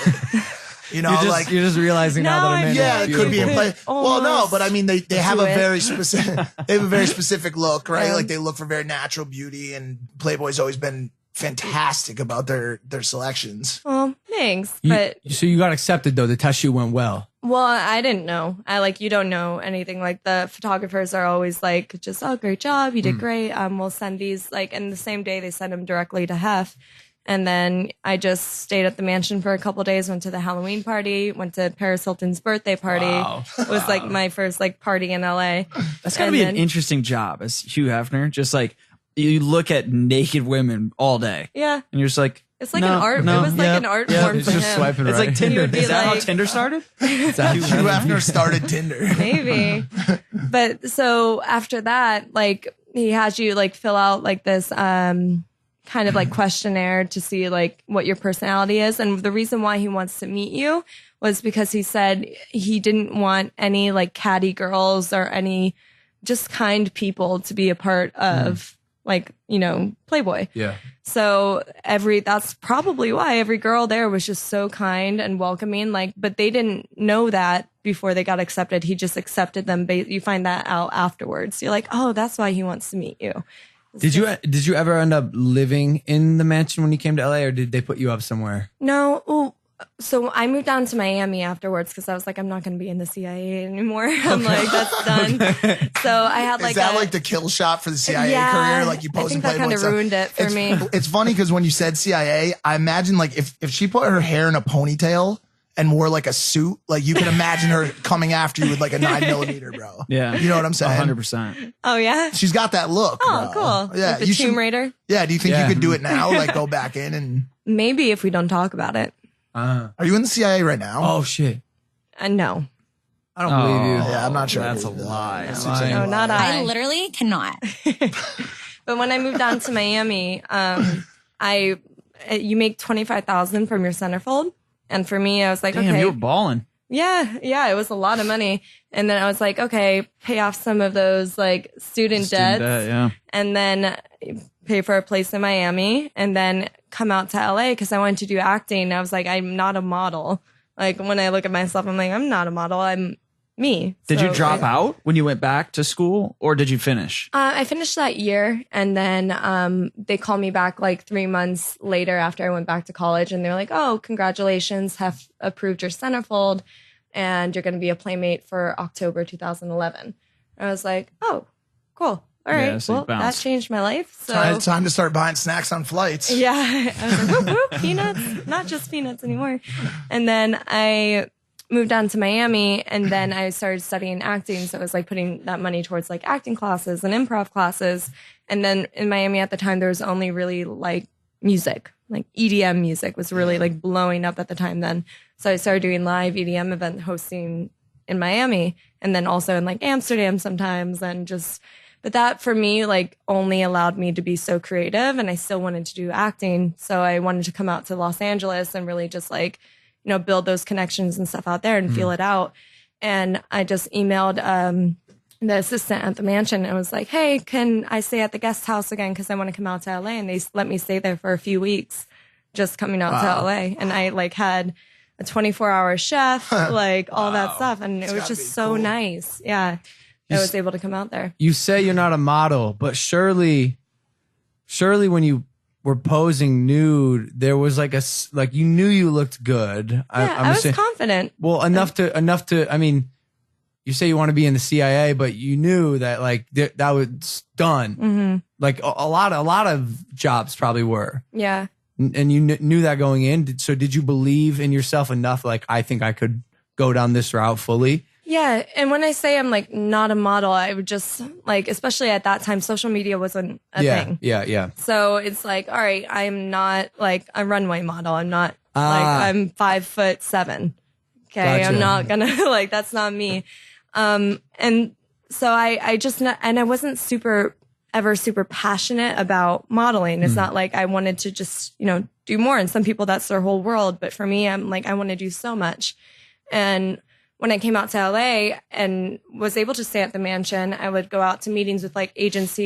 You know, You're just realizing now that Now I'm I in feel yeah, like it could be in play. Well, no, almost but I mean, they have do a it. very specific, they have a very specific look, right? Yeah. Like they look for very natural beauty, and Playboy's always been fantastic about their selections. Well, thanks. But So you got accepted though. The test shoot went well. well, I didn't know. You don't know anything. Like the photographers are always like, just, oh, great job. You did great. We'll send these like, and the same day they send them directly to Hef. And then I just stayed at the mansion for a couple days, went to the Halloween party, went to Paris Hilton's birthday party. Wow. It was like my first like party in LA. That's gotta be an interesting job as Hugh Hefner. Just like you look at naked women all day. Yeah. And you're just like, It's like no, an art. no, It was like yeah, an art yeah. form It's for just him. swiping it's right. like Tinder. would be Is that how like- Tinder started? Hugh Hefner started Tinder. Maybe. But so after that, like he has you like fill out like this kind of like questionnaire to see like what your personality is. And the reason why he wants to meet you was because he said he didn't want any like catty girls or any just kind people to be a part of like, you know, Playboy. Yeah. So that's probably why every girl there was just so kind and welcoming. Like, but they didn't know that before they got accepted. He just accepted them. You find that out afterwards. You're like, oh, that's why he wants to meet you. Did you ever end up living in the mansion when you came to LA, or did they put you up somewhere? No. Ooh, so I moved down to Miami afterwards because I was like, I'm not going to be in the CIA anymore. I'm like, that's done. So I had like Is that like the kill shot for the CIA Yeah, career? Like you I post think and that Playboy kind and of stuff? ruined it for me. It's funny because when you said CIA, I imagine like if she put her hair in a ponytail and wore like a suit, like you can imagine her coming after you with like a 9mm, bro. Yeah. You know what I'm saying? 100%. Oh, yeah? She's got that look. Oh, bro. cool. Yeah. Like the you Tomb Raider? Yeah. Do you think Yeah. you could do it now? Like go back in and. Maybe if we don't talk about it. Are you in the CIA right now? Oh shit! No. I don't believe you. Yeah, I'm not sure. That's a lie. No, not I I. literally cannot. But when I moved down to Miami, you make $25,000 from your centerfold. And for me, I was like, Damn, okay. you were balling. Yeah, it was a lot of money. And then I was like, okay, pay off some of those like student debts. Yeah. And then pay for a place in Miami and then come out to LA because I wanted to do acting. I was like, I'm not a model. Like when I look at myself, I'm like, I'm not a model. I'm me. Did So, you drop out when you went back to school, or did you finish? I finished that year, and then they called me back like 3 months later after I went back to college, and they were like, "Oh, congratulations, have approved your centerfold, and you're going to be a playmate for October 2011." I was like, "Oh, cool. All right. Yeah, so you well, that bounced. changed my life." So It's time to start buying snacks on flights. yeah, I was like, whoop, whoop, peanuts, not just peanuts anymore. And then I moved down to Miami, and then I started studying acting. So I was like putting that money towards like acting classes and improv classes. And then in Miami at the time, there was only really like music, like EDM music was really like blowing up at the time then. So I started doing live EDM event hosting in Miami, and then also in like Amsterdam sometimes, and just. But that for me, like only allowed me to be so creative, and I still wanted to do acting. So I wanted to come out to Los Angeles and really just like, you know, build those connections and stuff out there and feel it out. And I just emailed the assistant at the mansion and was like, hey, can I stay at the guest house again? Because I want to come out to LA. And they let me stay there for a few weeks, just coming out to LA. And I like had a 24-hour chef, like all that stuff. And it was gotta be just so cool. nice. Yeah. I was able to come out there. You say you're not a model, but surely when you were posing nude, there was like like you knew you looked good. Yeah, I was confident. well enough to. I mean, you say you want to be in the CIA, but you knew that like that was done. Mm-hmm. Like a lot of jobs probably were, Yeah. and you knew that going in. So did you believe in yourself enough? Like, I think I could go down this route fully. Yeah. And when I say I'm like not a model, I would just like, especially at that time, social media wasn't a thing. Yeah. So it's like, all right, I'm not like a runway model. I'm not like, I'm 5'7". Okay. Gotcha. I'm not gonna like, that's not me. And so I just, and I wasn't ever super passionate about modeling. It's not like I wanted to just, you know, do more. And some people, that's their whole world. But for me, I'm like, I want to do so much. And when I came out to LA and was able to stay at the mansion, I would go out to meetings with like agents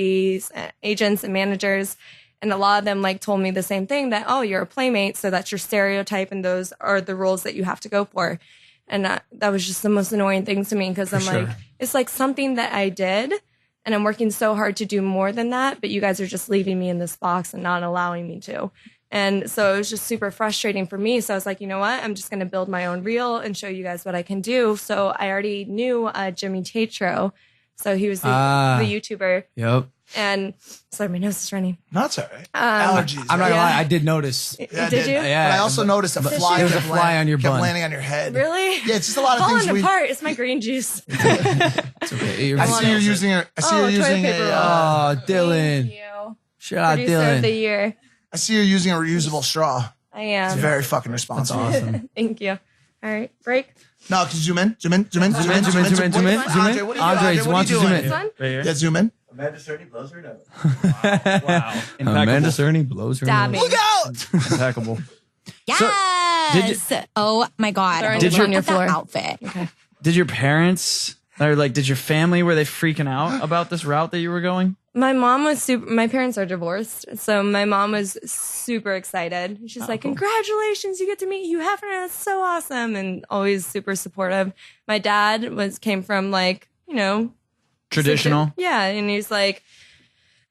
and managers. And a lot of them like told me the same thing, that, oh, you're a playmate. So that's your stereotype. And those are the roles that you have to go for. And that was just the most annoying thing to me. Cause I'm like, it's like something that I did And I'm working so hard to do more than that, but you guys are just leaving me in this box and not allowing me to. And so it was just super frustrating for me. So I was like, you know what? I'm just going to build my own reel and show you guys what I can do. So I already knew Jimmy Tatro. So he was the YouTuber. Yep. And sorry, my nose is running. No, it's all right. Allergies. I'm not gonna right? lie, I did notice. Yeah, I Did you? Yeah. But I also noticed a fly. There's a kept fly on your kept bun. landing on your head. Really? Yeah, it's just a lot of Falling things. apart. It's my green juice. It's okay. I see you're using a. I see you're toilet using paper a. roll. Oh, Dylan. Thank you. Shout out Producer of the Dylan. year. I see you're using a reusable straw. I It's am. very fucking responsible. Awesome. Thank you. All right, break. No, can you zoom in? Zoom in. Zoom in. Zoom in. Zoom in. zoom in, zoom in, zoom in. Andre, what are you Andre, doing? why don't you zoom in? This one? Right here. Yeah, zoom in. Amanda Cerny blows her nose. Wow. Amanda Cerny blows her Stab nose. me. Look out! Impeccable. Yes. Oh my God. Sorry, Did you- on your Look at floor? that outfit? Did your parents or like did your family were they freaking out about this route that you were going? My mom was super. My parents are divorced, so my mom was super excited. She's like, "Congratulations, you get to meet Hugh Hefner. That's so awesome!" And always super supportive. My dad came from like Traditional. yeah, and he's like,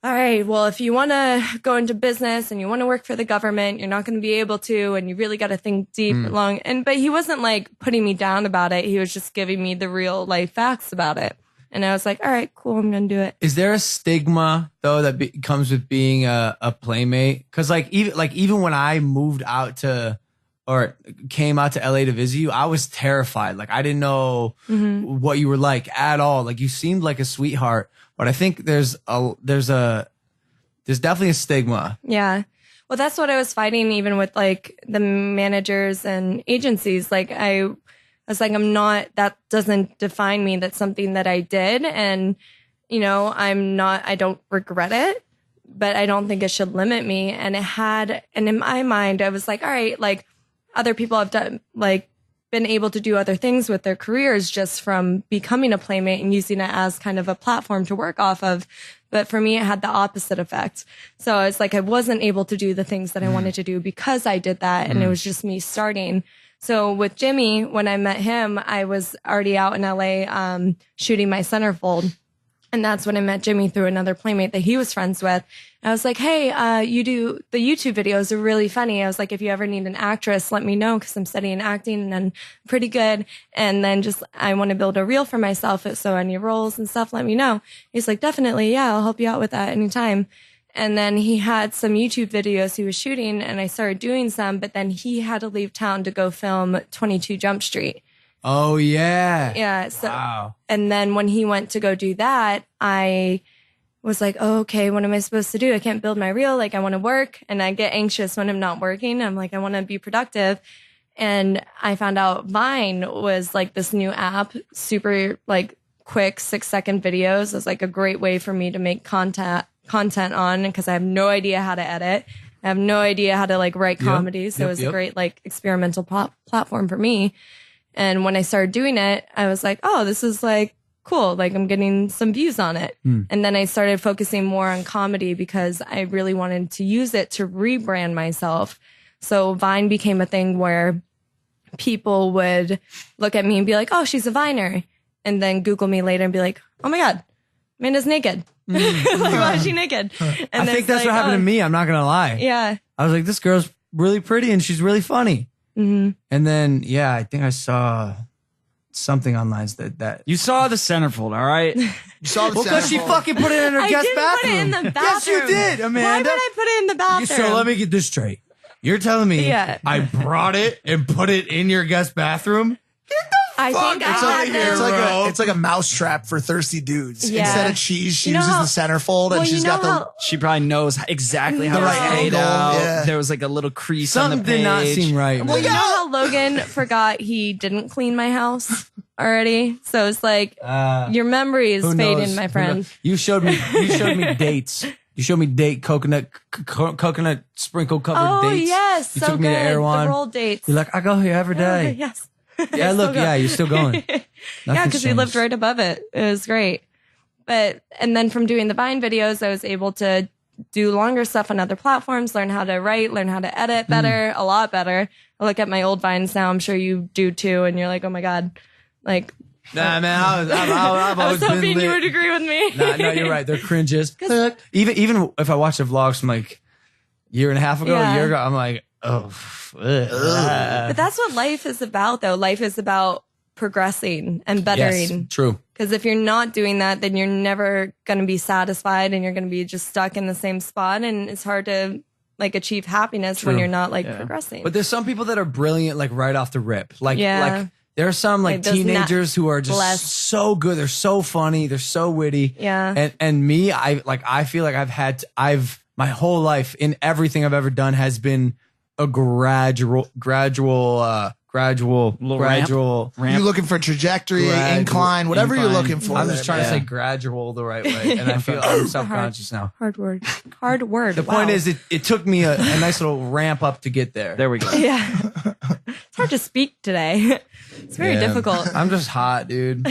all right, well, if you want to go into business and you want to work for the government, you're not going to be able to, and you really got to think deep, long. But he wasn't like putting me down about it. He was just giving me the real life facts about it. And I was like, all right, cool, I'm going to do it. Is there a stigma though that comes with being a playmate? Because even when I moved out to or came out to LA to visit you, I was terrified. Like I didn't know what you were like at all. Like you seemed like a sweetheart, but I think there's definitely a stigma. Yeah. Well, that's what I was fighting even with like the managers and agencies. Like I was like, that doesn't define me. That's something that I did. And, I don't regret it, but I don't think it should limit me. And in my mind, I was like, all right, like other people have done, like been able to do other things with their careers just from becoming a playmate and using it as kind of a platform to work off of. But for me, it had the opposite effect. So it's like I wasn't able to do the things that I wanted to do because I did that. And it was just me starting. So with Jimmy, when I met him, I was already out in LA shooting my centerfold. And that's when I met Jimmy through another playmate that he was friends with. And I was like, hey, you do the YouTube videos are really funny. I was like, if you ever need an actress, let me know because I'm studying acting and I'm pretty good. And then I want to build a reel for myself. So any roles and stuff, let me know. He's like, definitely. Yeah, I'll help you out with that anytime. And then he had some YouTube videos he was shooting and I started doing some, but then he had to leave town to go film 22 Jump Street. Oh yeah. Yeah. So, Wow. and then when he went to go do that, I was like, oh, okay, what am I supposed to do? I can't build my reel. Like I want to work and I get anxious when I'm not working. I'm like, I want to be productive. And I found out Vine was like this new app, super like quick 6-second videos. It was like a great way for me to make content on because I have no idea how to edit. I have no idea how to like write comedy. So it was a great like experimental platform for me. And when I started doing it, I was like, oh, this is like cool. Like I'm getting some views on it. And then I started focusing more on comedy because I really wanted to use it to rebrand myself. So Vine became a thing where people would look at me and be like, oh, she's a Viner. And then Google me later and be like, oh my God, Amanda's naked. Like, why is she naked? And I think that's what happened to me. I'm not gonna lie. Yeah. I was like, this girl's really pretty and she's really funny. And then, yeah, I think I saw something online that You saw the centerfold, all right? You saw the because she centerfold. fucking put it in her I guest didn't bathroom. put it in the Yes, you bathroom. did, Amanda. Why would I put it in the bathroom? So let me get this straight. You're telling me I brought it and put it in your guest bathroom? I think I had them. It's like a mousetrap for thirsty dudes. Yeah. Instead of cheese, she You know uses how- the centerfold, and well, she's you know got the. how- She probably knows exactly how The to right lay it angle, out. yeah. There was like a little crease Something on the page. did not seem right. Well, you know how Logan forgot he didn't clean my house already? So it's like your memory is Who fading, knows? my Who friend. knows? You showed me dates. You showed me coconut sprinkle covered Oh, dates. yes. You so took me good. to Erewhon. The roll dates. You're like, I go here every day. Yes. Yeah, look, go. yeah, you're still going. Yeah, Nothing's because we lived changed. right above it. It was great. And then from doing the Vine videos, I was able to do longer stuff on other platforms, learn how to write, learn how to edit better, a lot better. I look at my old Vines now. I'm sure you do too. And you're like, oh my God, like Nah, man, I've I always was been hoping lit. you would agree with me. Nah, no, you're right. They're cringes. Even if I watch the vlogs from like a year and a half ago, a year ago, I'm like, oh. But that's what life is about, though. Life is about progressing and bettering. Yes, true. Because if you're not doing that, then you're never going to be satisfied and you're going to be just stuck in the same spot. And it's hard to like achieve happiness when you're not like progressing. But there's some people that are brilliant, like right off the rip. Like there are some like those teenagers who are just so good. They're so funny. They're so witty. Yeah. And me, I feel like I've my whole life in everything I've ever done has been a gradual Ramp. You're looking for trajectory, incline, whatever you're looking for. I'm just trying to say gradual the right way, and I feel I'm self-conscious now. Hard word. The point is, it took me a nice little ramp up to get there. There we go. Yeah. It's hard to speak today. It's very difficult. I'm just hot, dude.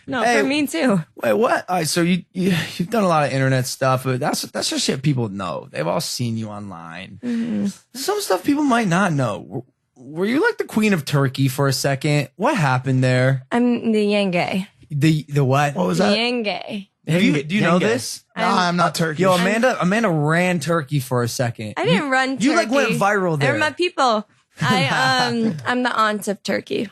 No, for me too. Wait, what? All right, so you've done a lot of internet stuff, but that's just shit people know. They've all seen you online. Mm-hmm. Some stuff people might not know. Were you like the queen of Turkey for a second? What happened there? I'm the Yenge. The what? What was The that? Yenge. Do you know this? No, I'm not Turkish. Yo, Amanda ran Turkey for a second. I didn't run Turkey. You like went viral there. They're my people. I'm the aunt of Turkey.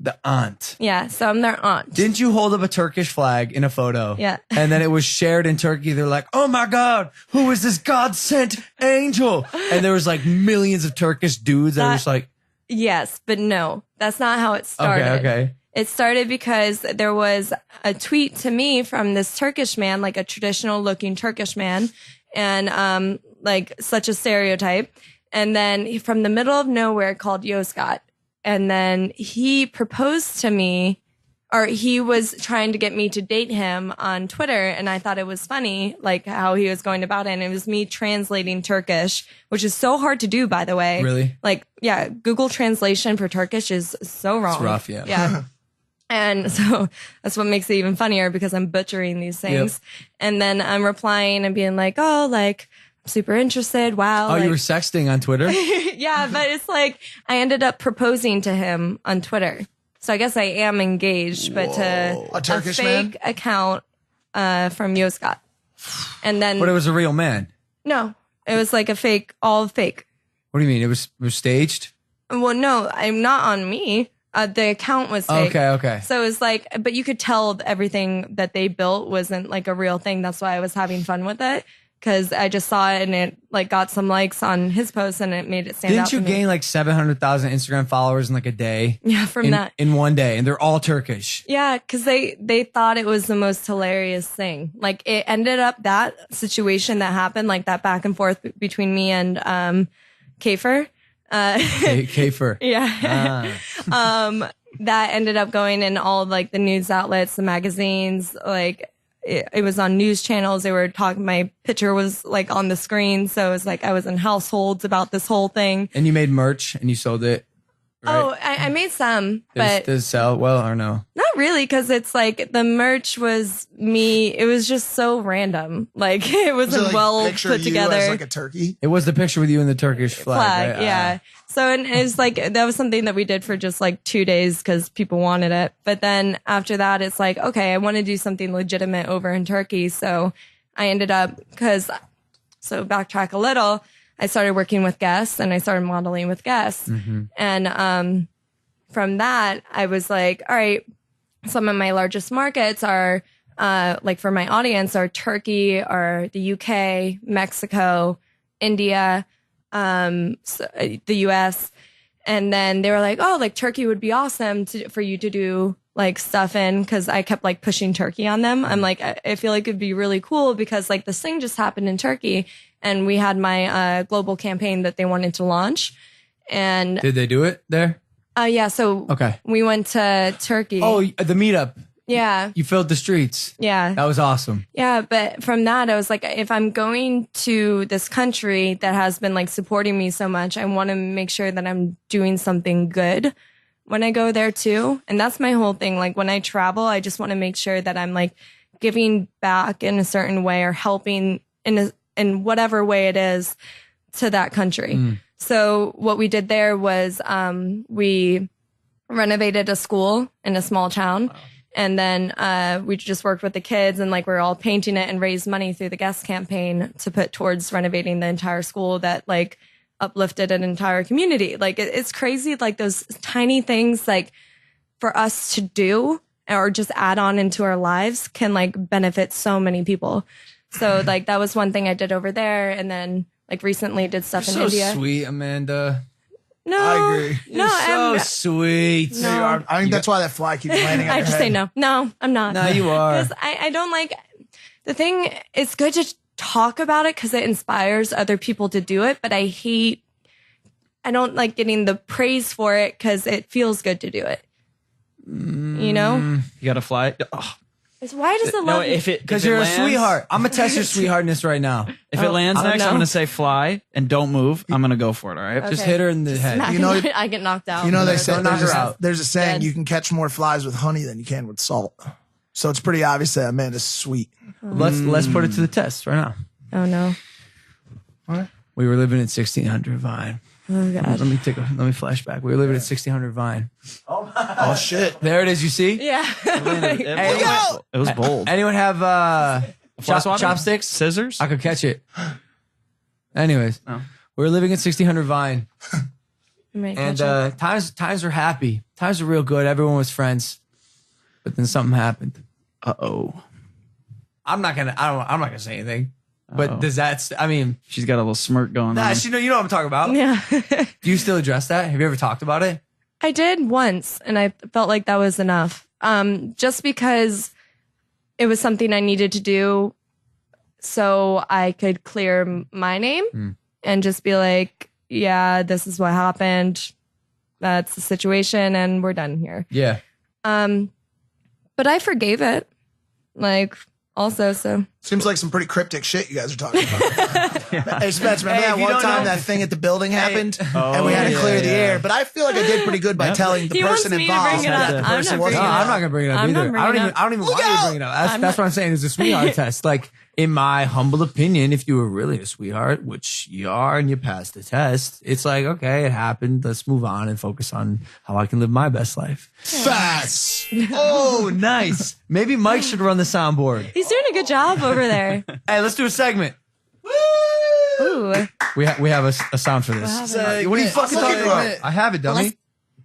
The aunt. Yeah, so I'm their aunt. Didn't you hold up a Turkish flag in a photo? Yeah. And then it was shared in Turkey. They're like, oh my God, who is this God-sent angel? And there was like millions of Turkish dudes that were just like. Yes, but no, that's not how it started. Okay. It started because there was a tweet to me from this Turkish man, like a traditional looking Turkish man, and like such a stereotype. And then from the middle of nowhere called Yozgat. And then he proposed to me, or he was trying to get me to date him on Twitter. And I thought it was funny, like how he was going about it. And it was me translating Turkish, which is so hard to do, by the way. Really? Like, yeah, Google translation for Turkish is so wrong. It's rough, yeah. Yeah. And so that's what makes it even funnier because I'm butchering these things. Yep. And then I'm replying and being like, oh, like, super interested. Wow. Oh, like, you were sexting on Twitter? Yeah, but it's like I ended up proposing to him on Twitter. So I guess I am engaged, but to a Turkish fake account from Yozgat. And then But it was a real man. No, it was like a fake, all fake. What do you mean? It was staged? Well, no, I'm not on me. The account was fake. Okay. So it was like, but you could tell everything that they built wasn't like a real thing. That's why I was having fun with it. Because I just saw it and it like got some likes on his post and it made it stand out. Didn't you gain like 700,000 Instagram followers in like a day? Yeah, that. In one day. And they're all Turkish. Yeah, because they thought it was the most hilarious thing. Like it ended up that situation that happened, like that back and forth between me and Kafer. Kafer. Yeah. That ended up going in all like the news outlets, the magazines, like it was on news channels. They were talking, my picture was like on the screen. So it was like I was in households about this whole thing. And you made merch and you sold it. Right? Oh, I made some, but does it sell well or no? Not really, because it's like the merch was me. It was just so random. Like it wasn't like well picture put you together. As like a turkey. It was the picture with you in the Turkish flag. Right? Yeah. So and it was like that was something that we did for just like 2 days because people wanted it. But then after that, it's like okay, I want to do something legitimate over in Turkey. So I ended up so backtrack a little. I started working with guests and I started modeling with guests. Mm-hmm. And from that, I was like, all right, some of my largest markets are like for my audience are Turkey or the UK, Mexico, India, the US. And then they were like, oh, like Turkey would be awesome for you to do like stuff in because I kept like pushing Turkey on them. I'm like, I feel like it'd be really cool because like this thing just happened in Turkey and we had my global campaign that they wanted to launch. And did they do it there? Yeah. So we went to Turkey. Oh, the meetup. Yeah. You filled the streets. Yeah. That was awesome. Yeah. But from that, I was like, if I'm going to this country that has been like supporting me so much, I want to make sure that I'm doing something good when I go there too. And that's my whole thing. Like when I travel, I just want to make sure that I'm like giving back in a certain way or helping in whatever way it is to that country. So what we did there was we renovated a school in a small town. Wow. And then we just worked with the kids and like we were all painting it and raised money through the guest campaign to put towards renovating the entire school that like uplifted an entire community. Like it's crazy, like those tiny things like for us to do or just add on into our lives can like benefit so many people. So like that was one thing I did over there, and then like recently did stuff in India. So sweet, Amanda. No, I agree. No, You're so sweet. No. You are. I think that's why that fly keeps landing on I your just head. say no. No, I'm not. No, you are. 'Cause I don't like the thing. It's good to talk about it because it inspires other people to do it. But I don't like getting the praise for it because it feels good to do it. You know? You got to fly. Oh. Why does the love? Because you're a sweetheart. I'm gonna test your sweetheartness right now. If it lands next, no. I'm going to say fly and don't move. I'm going to go for it. All right. Just hit her in the head. Smack You know- I get knocked out. You know, they say knock her out. there's a saying Dead. you can catch more flies with honey than you can with salt. So it's pretty obvious that Amanda's sweet. Let's put it to the test right now. Oh no. We were living at 1600 Vine. Oh god. Let me flash back. We were living at 1600 Vine. Oh shit! There it is. You see? Yeah. It was bold. Anyone have Fly swatter? chopsticks? Scissors? I could catch it. Anyways, Oh. we were living at 1600 Vine, And and times were happy. Times were real good. Everyone was friends, but then something happened. Uh-oh. I'm not gonna say anything. But Uh-oh. does that? I mean, She's got a little smirk going nah, on. you know what I'm talking about. yeah. Do you still address that? Have you ever talked about it? I did once, and I felt like that was enough. Just because it was something I needed to do so I could clear my name and just be like, yeah, this is what happened. That's the situation, and we're done here. Yeah. But I forgave it. Like, also, so. Seems like some pretty cryptic shit you guys are talking about. Hey, Spence, remember Hey, that if you one don't time know- that thing at the building happened Oh, and we had to yeah, clear the yeah. air? But I feel like I did pretty good by telling the He wants person me to involved bring it that up. the I'm person not wasn't. No, bringing it I'm not gonna bring it up I'm not either. bringing it up. I don't even want you to bring it up. That's what I'm saying. It's a sweetheart test. Like, in my humble opinion, if you were really a sweetheart, which you are, and you passed the test, it's like, okay, it happened. Let's move on and focus on how I can live my best life. Fast. Oh, nice. Maybe Mike should run the soundboard. He's doing a good job over there. Hey, let's do a segment. Ooh. We have a sound for this. What are you fucking I'm talking looking about? for it. I have it, dummy.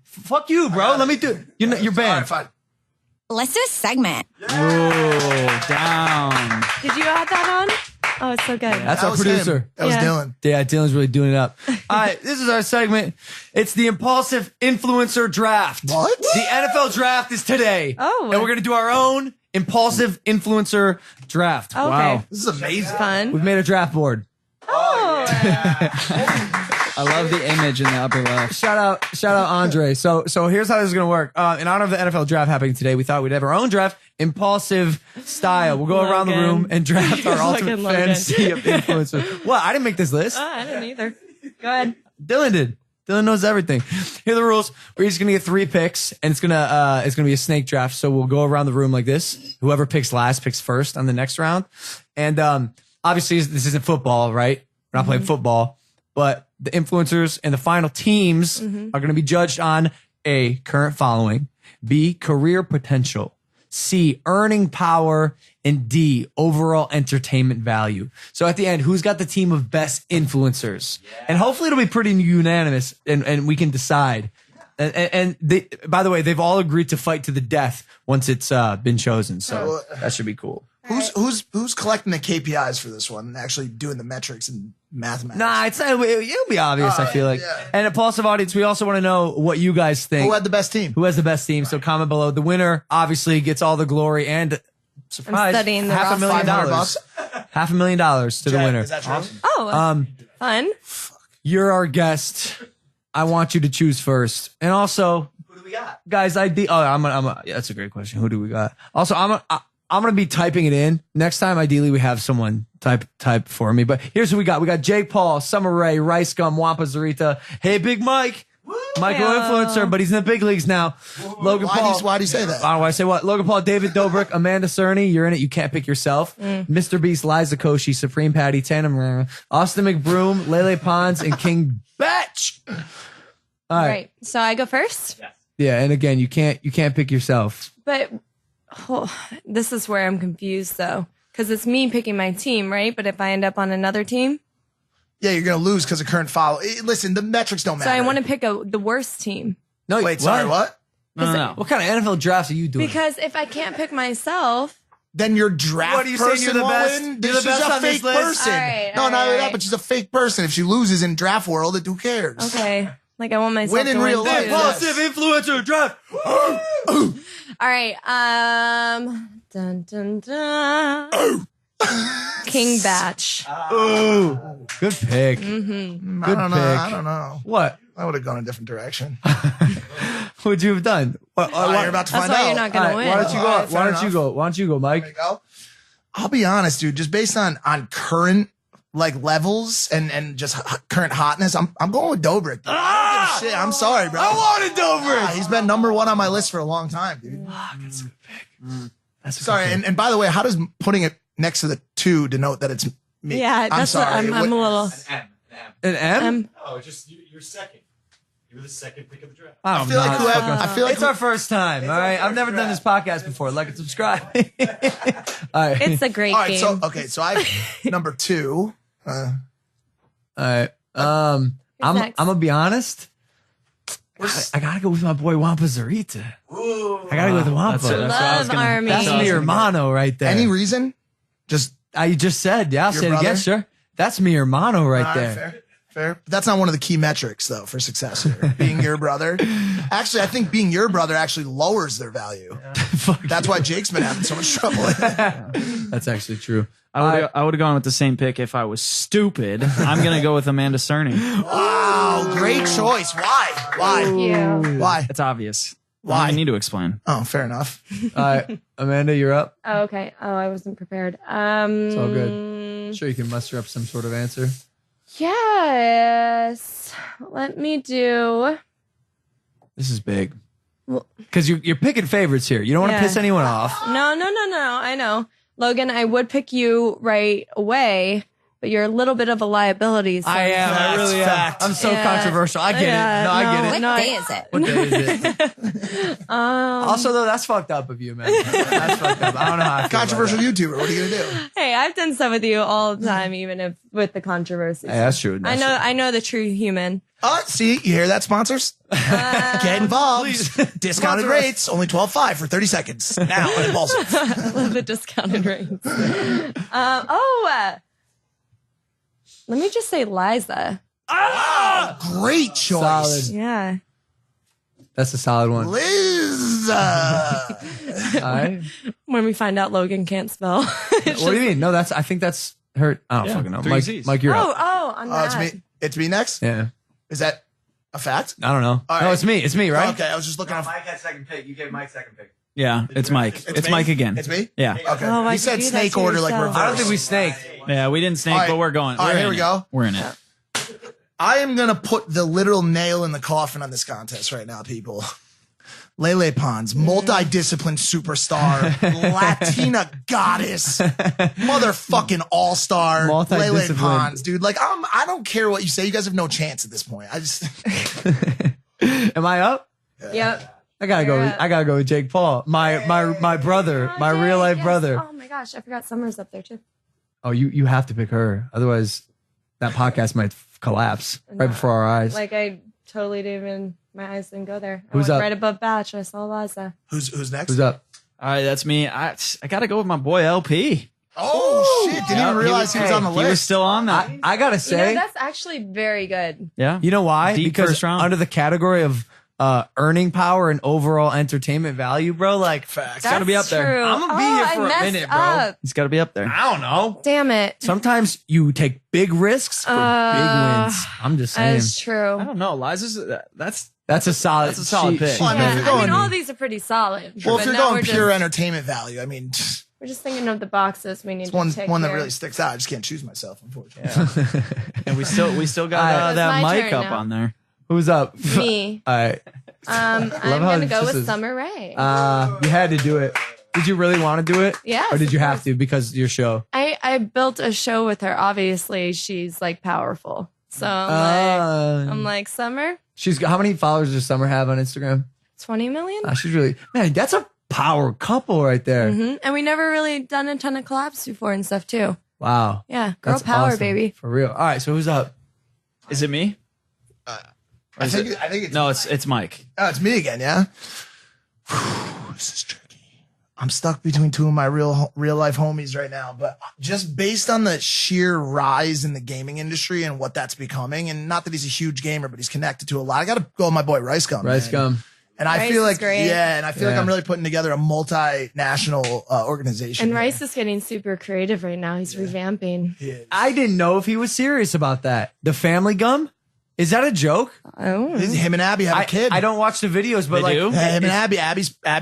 Fuck you, bro. Let me do it. You're All right, banned. fine. Let's do a segment. Whoa, down. Did you add that on? Oh, it's so good. That's That our was producer. him. That was Yeah. Dylan. Yeah, Dylan's really doing it up. All right, this is our segment. It's the Impulsive Influencer Draft. What? The NFL Draft is today. Oh. And we're going to do our own Impulsive Influencer Draft. Okay. Wow. This is amazing. Fun. We've made a draft board. Oh. I love the image in the upper left. Shout out Andre. So here's how this is going to work. In honor of the NFL Draft happening today, we thought we'd have our own draft, Impulsive style. We'll go around the Logan. room and draft our ultimate Logan, Logan. fantasy of influencers. What? I didn't make this list. I didn't either. Go ahead. Dylan did. Dylan knows everything. Here are the rules. We're just gonna get 3 picks, and it's gonna be a snake draft. So we'll go around the room like this. Whoever picks last picks first on the next round. And obviously this isn't football, right? We're not playing football, but the influencers and the final teams are gonna be judged on A, current following, B, career potential, C, earning power, and D, overall entertainment value. So at the end, who's got the team of best influencers? And hopefully it'll be pretty unanimous and we can decide. And they, by the way, they've all agreed to fight to the death once it's been chosen. So that should be cool. Who's collecting the KPIs for this one and actually doing the metrics and mathematics? Nah, it'll be obvious, I feel like. yeah. And Impulsive audience, we also want to know what you guys think. Who had the best team? Who has the best team? So comment below. The winner obviously gets all the glory and surprise, I'm studying the $500,000. roster. $500,000 to the winner. Is that true? Oh, fun. You're our guest. I want you to choose first. And also, who do we got? Guys, yeah, that's a great question. Who do we got? Also, I'm going to be typing it in. Next time, ideally, we have someone type for me. But here's who we got. We got Jake Paul, Summer Rae, Rice Gum, Wampa Zarita. Hey, Big Mike. Michael Heyo. Influencer, but he's in the big leagues now. Logan Paul. Why do you say that? I don't know why I say what. Logan Paul, David Dobrik, Amanda Cerny. You're in it. You can't pick yourself. Mr. Beast, Liza Koshy, Supreme Patty, Tatum, Austin McBroom, Lele Pons, and King Batch. All right. Right. So I go first? Yeah, and again, you can't pick yourself. But This is where I'm confused though, because it's me picking my team, right? But if I end up on another team, Yeah, you're going to lose because of current follow. Listen, the metrics don't matter. so I want to pick the worst team. No, Wait, sorry, what? No. What kind of NFL drafts are you doing? Because if I can't pick myself, Then your draft What are you saying, person you're the won't best? win? You're the She's best a on this fake list? person. All right, no, all not only right, that, right. but she's a fake person. If she loses in draft world, who cares? okay, like I want myself Win in to real win life. too. Yes. Impulsive influencer draft. All right, dun dun dun. King Batch. Ooh, good pick. I Good don't know. pick. I don't know. What? I would have gone a different direction. What would you have done? What, You're about to That's find why out. you're not gonna All right, win. why don't you go? All right, Why fair don't you enough. go? Why don't you go, Mike? There you go. I'll be honest, dude. Just based on current like levels and just current hotness, I'm going with Dobrik. Dude. I don't give a shit. I'm sorry, bro. I wanted Dobrik. He's been #1 on my list for a long time, dude. That's a good pick. That's a Sorry, good pick. and by the way, how does putting it next to the 2 denote that it's me? Yeah, I'm that's sorry. what I'm a little. An M? Oh, just you're second. You were the second pick of the draft. I feel like whoever- I feel like it's our first time. All right, I've never done this podcast before. Like and subscribe. All right, It's a great All right, game. so I #2. all right. I'm next? gonna be honest. I gotta go with my boy Wampa Zarita. I gotta go with Wampa. That's it. That's what I was Love gonna- Army. That's mi hermano right there. Any reason? Just I just said, yeah, I'll Your say it again, brother? sure. That's mi hermano right all there. fair. Fair. But that's not one of the key metrics, though, for success here. Being your brother. Actually, I think being your brother actually lowers their value. That's why Jake's been having so much trouble. That's actually true. I would have gone with the same pick if I was stupid. I'm gonna go with Amanda Cerny. Wow, great choice. Why? Why? You. Why? It's obvious. Why? I need to explain. Oh, fair enough. All right, Amanda, you're up. Oh, okay. Oh, I wasn't prepared. It's all good. Sure, you can muster up some sort of answer. Yes. Let me do. This is big Well- because you're picking favorites here. You don't want to Yeah. piss anyone off. No. I know. Logan, I would pick you right away, but you're a little bit of a liability. So I am. I That's really am. fact. I'm so Yeah. controversial. I get Yeah, it. No, I get no. it. What No, day is it? What day is it? Also, though, that's fucked up of you, man. That's fucked up. I don't know how I feel about Controversial that. YouTuber. What are you going to do? Hey, I've done stuff with you all the time, even if with the controversies. Hey, that's true. That's I know the true human. See, you hear that, sponsors? Get involved. Discounted Sponsor us. rates, only $12.5 for 30 seconds. Now on Impulsive. I love the discounted rates. Let me just say Liza. Great choice. Solid. Yeah. That's a solid one. All Liz. right. When we find out Logan can't spell. What do you mean? No, I think that's her. I don't fucking know. 3 Mike, Z's. Mike, you're up. On that. It's me. It's me next? Yeah. Is that a fact? I don't know. All No, right. it's me. It's me, right? Okay, I was just looking off. Mike had second pick. You gave Mike second pick. Yeah, it's Mike. It's me? Mike again. It's me? Yeah. Okay. Oh, why he did said you do that snake to order like yourself? reverse. I don't think we snaked. Yeah, we didn't snake, All right. but we're going. All right, We're here in we it. go. We're in it. I am going to put the literal nail in the coffin on this contest right now, people. Lele Pons, multidisciplined superstar, Latina goddess, motherfucking all-star, Lele Multidisciplined. Pons, dude. Like, I don't care what you say. You guys have no chance at this point. I just, Am I up? Yep. I gotta go. You're With, up. I gotta go with Jake Paul, my brother, my Jake, real life yes. brother. Oh my gosh, I forgot Summer's up there too. Oh, you have to pick her, otherwise that podcast might collapse right before our eyes. Like I totally didn't even. My eyes didn't go there. Who's I went up? right above Batch. I saw Liza. who's next? Who's up? All right, that's me. I gotta go with my boy LP. Oh, shit. Didn't even realize he was on the He was list. still on that. I gotta You know, say, that's actually very good. Yeah. you know why? Deep Because first round. under the category of earning power and overall entertainment value, bro, like Facts. That's gotta be up there. True. I'm gonna be here for I a messed minute, bro. up. He's gotta be up there. I don't know. Damn it. Sometimes you take big risks for big wins. I'm just saying. That's true. I don't know. Liza's that's That's a solid. That's a solid pick. Well, I mean, if Yeah, you're I mean, going- all these are pretty solid. Well, but if you're now going we're pure just, entertainment value, I mean, we're just thinking of the boxes we need one to take that here. really sticks out. I just can't choose myself, unfortunately. and we still got It's that my mic turn up now. on there. Who's up? Me. All right. I'm how gonna it's go just with a- Summer Rae. You had to do it. Did you really want to do it? Yes, Or did you of have course. to because of your show? I built a show with her. Obviously, she's like powerful. So I'm like Summer, She's got, how many followers does Summer have on Instagram? 20 million. She's really, man, that's a power couple right there. And we never really done a ton of collabs before and stuff too. Wow. Yeah, girl That's power, awesome. baby. For real. All right, so who's up? Is it me? I think it's No, it's Mike. Oh, it's me again, yeah? This is tricky. I'm stuck between two of my real life homies right now, but just based on the sheer rise in the gaming industry and what that's becoming, and not that he's a huge gamer, but he's connected to a lot. I got to go with my boy Rice Gum. Rice man. Gum. And I Rice feel is like, great. and I feel like I'm really putting together a multinational organization. And here. Rice is getting super creative right now. He's revamping. I didn't know if he was serious about that. The family gum? Is that a joke? Oh, Him and Abby have a kid. I don't watch the videos, but They like do? Him and Abby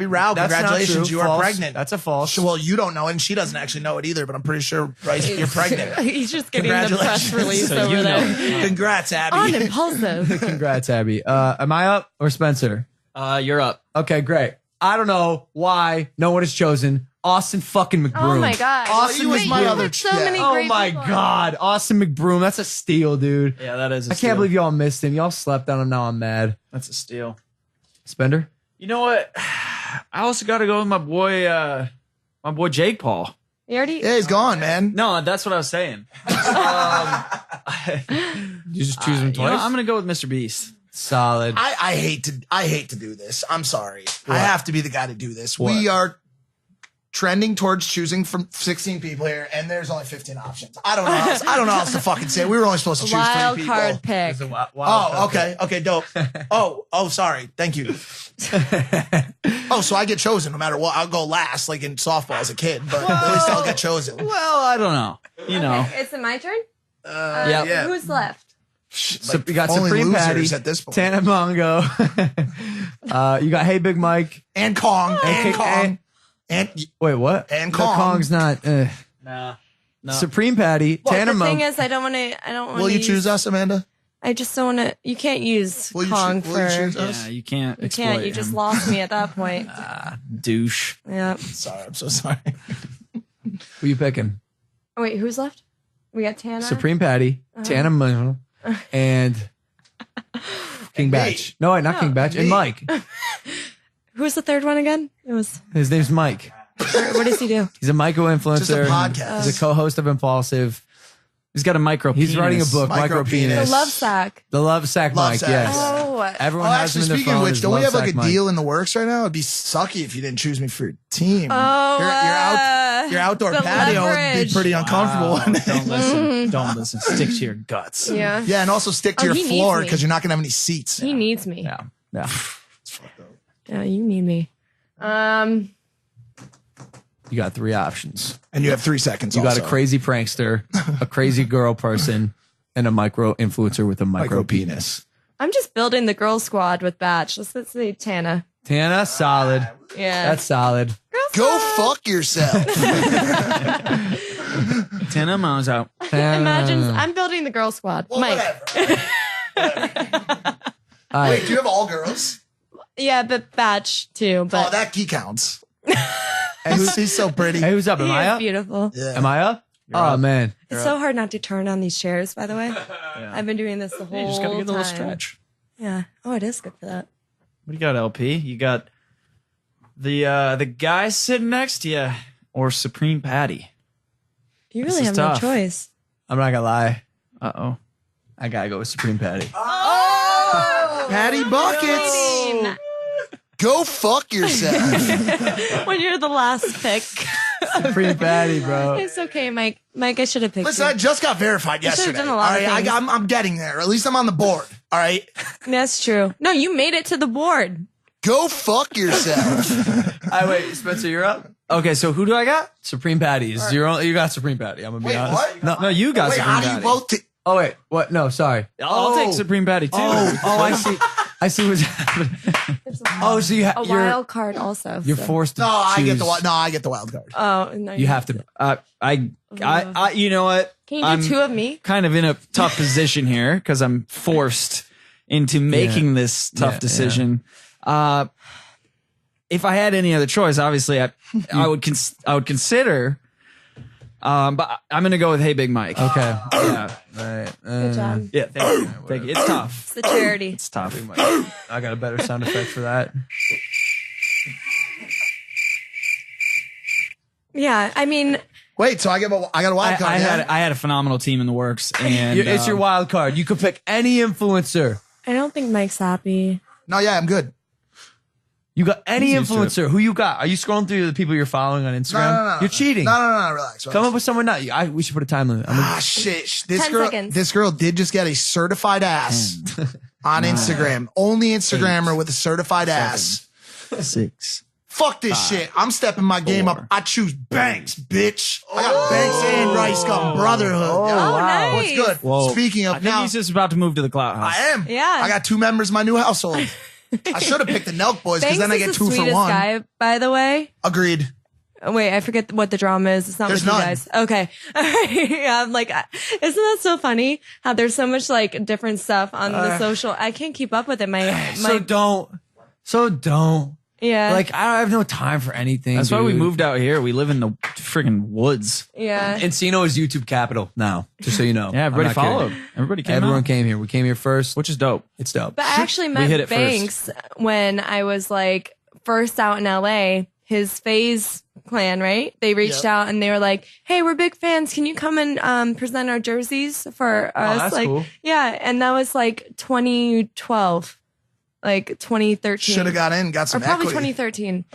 Rao, That's not congratulations, true. you are False. pregnant. That's a false. Well, you don't know, and she doesn't actually know it either, but I'm pretty sure, Rice, you're pregnant. he's just getting the press Congratulations. release So over you know. there. Congrats, Abby. On Impulsive. Congrats, Abby. Am I up or Spencer? You're up. Okay, great. I don't know why no one has chosen Austin fucking McBroom. Oh my god. Austin he was McBroom. my other so yeah. many Oh great my people. God. Austin McBroom. That's a steal, dude. Yeah, that is. I can't believe y'all missed him. Y'all slept on him. Now I'm mad. That's a steal. Spender? You know what? I also got to go with my boy Jake Paul. You already. Yeah, he's gone, man. No, that's what I was saying. You just choose him You know, twice? I'm gonna go with Mr. Beast. Solid. I hate to do this. I'm sorry. I have to be the guy to do this. We are trending towards choosing from 16 people here, and there's only 15 options. I don't know. I don't know how else to fucking say it. We were only supposed to choose Wild 3 people. card pick. Oh, okay, dope. Oh, sorry. Thank you. Oh, so I get chosen no matter what. I'll go last, like in softball as a kid, but at least I'll get chosen. Well, I don't know. You know. Okay, is it my turn? Yeah. Who's left? So you got only Supreme Patty losers at this point. Tana Mongo. You got Hey Big Mike. And Kong. And Kong. Kong. And Wait, what? And No, Kong. Kong's not. Nah. No. Supreme Patty. Tana The thing Mongo. is, I don't want to. will you choose us, Amanda? I just don't want to. You can't use Will you Kong choo- will you for. choose us? Yeah, you can't. You can't. You just lost me at that point. douche. Yeah. Sorry, I'm so sorry. Who you picking? Oh, wait, who's left? We got Tana. Supreme Patty. Tana Mongo. And King Batch. No, wait, not King Batch. And Mike. Who's the third one again? It was. His name's Mike. What does he do? He's a micro influencer. Just a podcast. He's a co-host of Impulsive. He's got a micro. He's writing a book, Micro Micro Penis. Penis. The Love Sack. The Love Sack Love Mike, Sack. yes. Oh. Everyone Oh, has actually, him in their speaking phone. of which, as don't we Love have like Sack a Mike. deal in the works right now? It'd be sucky if you didn't choose me for your team. Oh, your outdoor the patio would leverage. be pretty uncomfortable. Don't listen. Don't listen. Stick to your guts. Yeah. Yeah, and also stick to Oh, your he needs floor me. because you're not gonna have any seats. He needs me. Yeah. Yeah. Yeah, you need me. You got 3 options. And you have 3 seconds. You got also. a crazy prankster, a crazy girl person, and a micro influencer with a micro penis. I'm just building the girl squad with Batch. Let's say Tana. Tana, solid. Yeah. That's solid. Go fuck yourself. Tana Mo's out. Imagine I'm building the girl squad. Well, Mike. whatever. All right. Wait, do you have all girls? Yeah, but Batch too. But Oh, that key counts. He's so pretty. Hey, who's up? Am he I is up? beautiful. Yeah. Am I up? Oh, man. It's so hard not to turn on these chairs, by the way. I've been doing this the whole You just gotta get a time. little stretch. Yeah. Oh, it is good for that. What do you got, LP? You got the guy sitting next to you, or Supreme Patty? You This really is have tough. no choice. I'm not going to lie. Uh-oh. I got to go with Supreme Patty. Patty Buckets. Go fuck yourself. When you're the last pick. Supreme Patty, bro. It's okay, Mike. Mike, I should have picked Listen, I you. just got verified You should've yesterday. done a lot of All right, things. I'm getting there. At least I'm on the board. All right. That's true. No, you made it to the board. Go fuck yourself. Wait, Spencer, you're up? Okay, so who do I got? Supreme Patty. You got Supreme Patty. I'm going to be Wait, honest. what? No, you got Wait, Supreme how do you Patty. both? Oh, wait. What? No, sorry. I'll take Supreme Patty too. I see. I see what's happening. Oh, so A you're wild card also. you're so. forced to No, I get choose. the wild card. Oh, no. You have to. I you know what? Can you do I'm 2 of me? kind of in a tough position here because I'm forced into making this tough Yeah, decision. If I had any other choice, obviously I would consider. But I'm gonna go with Hey Big Mike. Okay. Yeah. Right. Good job. Yeah. Thank you. Thank you. It's tough. It's the charity. It's tough. I got a better sound effect for that. Yeah, I mean, Wait, so I got a wild card. I yeah? had a phenomenal team in the works, and It's your wild card. You could pick any influencer. I don't think Mike's happy. No, yeah, I'm good. You got any He's used to it. influencer. Who you got? Are you scrolling through the people you're following on Instagram? No. You're cheating. No, relax. Come up with someone now. We should put a time limit. Shit. 10 seconds. This girl did just get a certified ass on Instagram. Only Instagrammer with a certified ass. 6. Fuck this shit. I'm stepping my game up. I choose Banks, bitch. I got Banks and Rice Gum Brotherhood. Oh, nice. What's good? Whoa. Speaking I of think now, he's just about to move to the clout house. I am. Yeah. I got 2 members of my new household. I should have picked the Nelk Boys because Banks then I is get the 2 for sweetest 1. guy, by the way. Agreed. Oh, wait, I forget what the drama is. It's not There's with you none. guys. Okay. All right. Yeah, I'm like, isn't that so funny? How there's so much like different stuff on the social. I can't keep up with it. So don't. Yeah. Like, I have no time for anything. That's why we dude. moved out here. We live in the friggin' woods. yeah. Encino is YouTube capital now, just so you know. Yeah, I'm everybody not kidding. followed. Everybody came Everyone out, came here. We came here first. which is dope. It's dope. But I actually hit met it first. Banks when I was like first out in LA. His Phase clan, right? They reached out and they were like, "Hey, we're big fans. Can you come and present our jerseys for us?" that's like, cool. yeah, and that was like 2012, like 2013. Should have got in, got or some probably equity. 2013.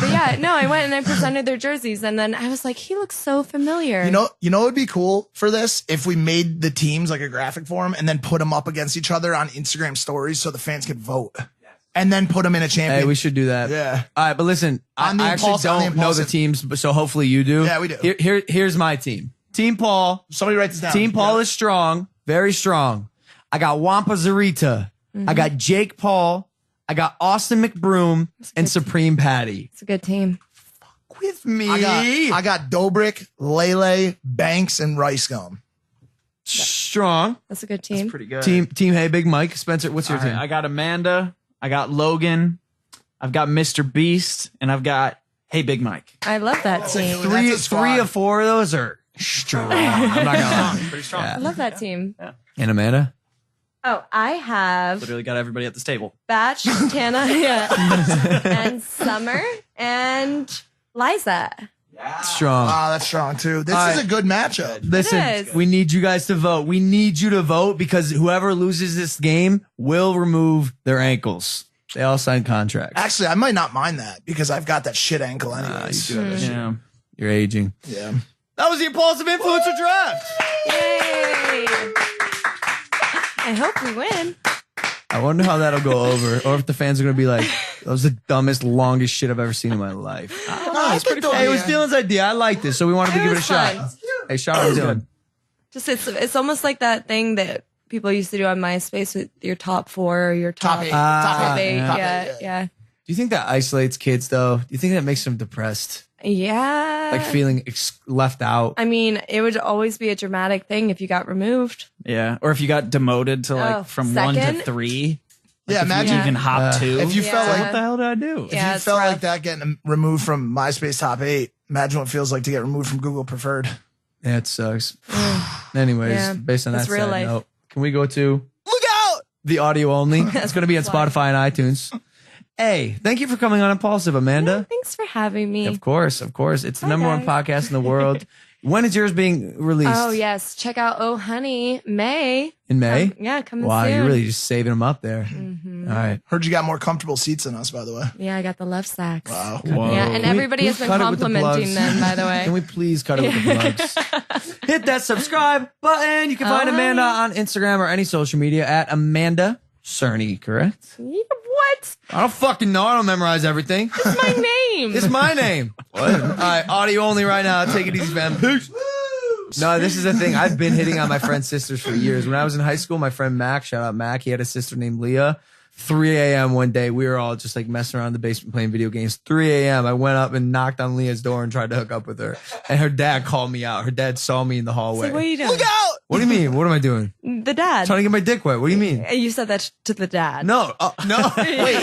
But yeah, no, I went and I presented their jerseys, and then I was like, he looks so familiar. You know what would be cool for this? If we made the teams like a graphic for them and then put them up against each other on Instagram stories so the fans could vote. And then put them in a champion. Hey, we should do that. Yeah. All right, but listen, I On the actually Impaulsive- on the don't know the Impaulsive. teams, but so hopefully you do. Yeah, we do. Here's my team. Team Paul. Somebody write this down. Team Paul Yeah. is strong, very strong. I got Wampa Zarita. I got Jake Paul. I got Austin McBroom and Supreme Patty. It's a good team. With me. I got Dobrik, Lele, Banks, and Rice Gum. Strong. That's a good team. Pretty good. Team Hey Big Mike. Spencer, what's your All right, team? I got Amanda. I got Logan. I've got Mr. Beast, and I've got Hey Big Mike. I love that team. That's a squad. 3 of 4 of those are strong. I'm not gonna lie. Pretty strong. I love that team. And Amanda? Oh, I have Literally got everybody at this table. Batch, Tana, yeah, and Summer, and Liza. Strong. Ah, that's strong too. This is a good matchup. Listen, It is. we need you guys to vote. We need you to vote because whoever loses this game will remove their ankles. They all signed contracts. Actually, I might not mind that because I've got that shit ankle anyways. you do have that shit. Yeah. You're aging. Yeah. That was the Impulsive Influencer Draft. Yay! I hope we win. I wonder how that'll go over, or if the fans are going to be like, that was the dumbest, longest shit I've ever seen in my life. No, it's pretty fun. Hey, it was Dylan's idea. I like this, so we wanted to It give it a was shot. fun. Hey, shout out to Dylan. Just it's almost like that thing that people used to do on MySpace with your top 4 or your top, Top 8. top 8. yeah. Yeah. Do you think that isolates kids, though? Do you think that makes them depressed? Yeah. Like feeling left out? I mean, it would always be a dramatic thing if you got removed. Yeah. Or if you got demoted to like Oh, from 1 to second? 3. Yeah, If imagine you even hop 2. if you felt Yeah. like what the hell did I do? Yeah, you it's felt rough. like that getting removed from MySpace top 8. Imagine what it feels like to get removed from Google Preferred. Yeah, it sucks. Anyways, Yeah, based on that's that real sad life. note, can we go to Look Out! The audio only. It's going to be on Spotify and iTunes. Hey, thank you for coming on Impulsive, Amanda. Thanks for having me. Of course, of course. It's the Hi, number one guys. podcast in the world. When is yours being released? Oh, yes. Check out Oh Honey, May. In May? Coming Wow, soon. you're really just saving them up there. All right. Heard you got more comfortable seats than us, by the way. Yeah, I got the love sacks. Wow. Whoa. Yeah, and Can we- everybody can has we been cut it with the complimenting plugs? them, by the way. Can we please cut it with the plugs? Hit that subscribe button. You can find Oh, Amanda honey. on Instagram or any social media at Amanda Cerny, correct? Yeah, what? I don't fucking know. I don't memorize everything. It's my name. It's my name. What? All right, audio only right now. Take it easy, fam. Peace. No, this is the thing. I've been hitting on my friend's sisters for years. When I was in high school, my friend Mac, shout out Mac, he had a sister named Leah. 3 a.m. one day, we were all just like messing around in the basement playing video games. 3 a.m. I went up and knocked on Leah's door and tried to hook up with her. And her dad called me out. Her dad saw me in the hallway. So what are you doing? Look out! What do you mean? What am I doing? The dad. Trying to get my dick wet. What do you mean? You said that to the dad. No. No. Wait.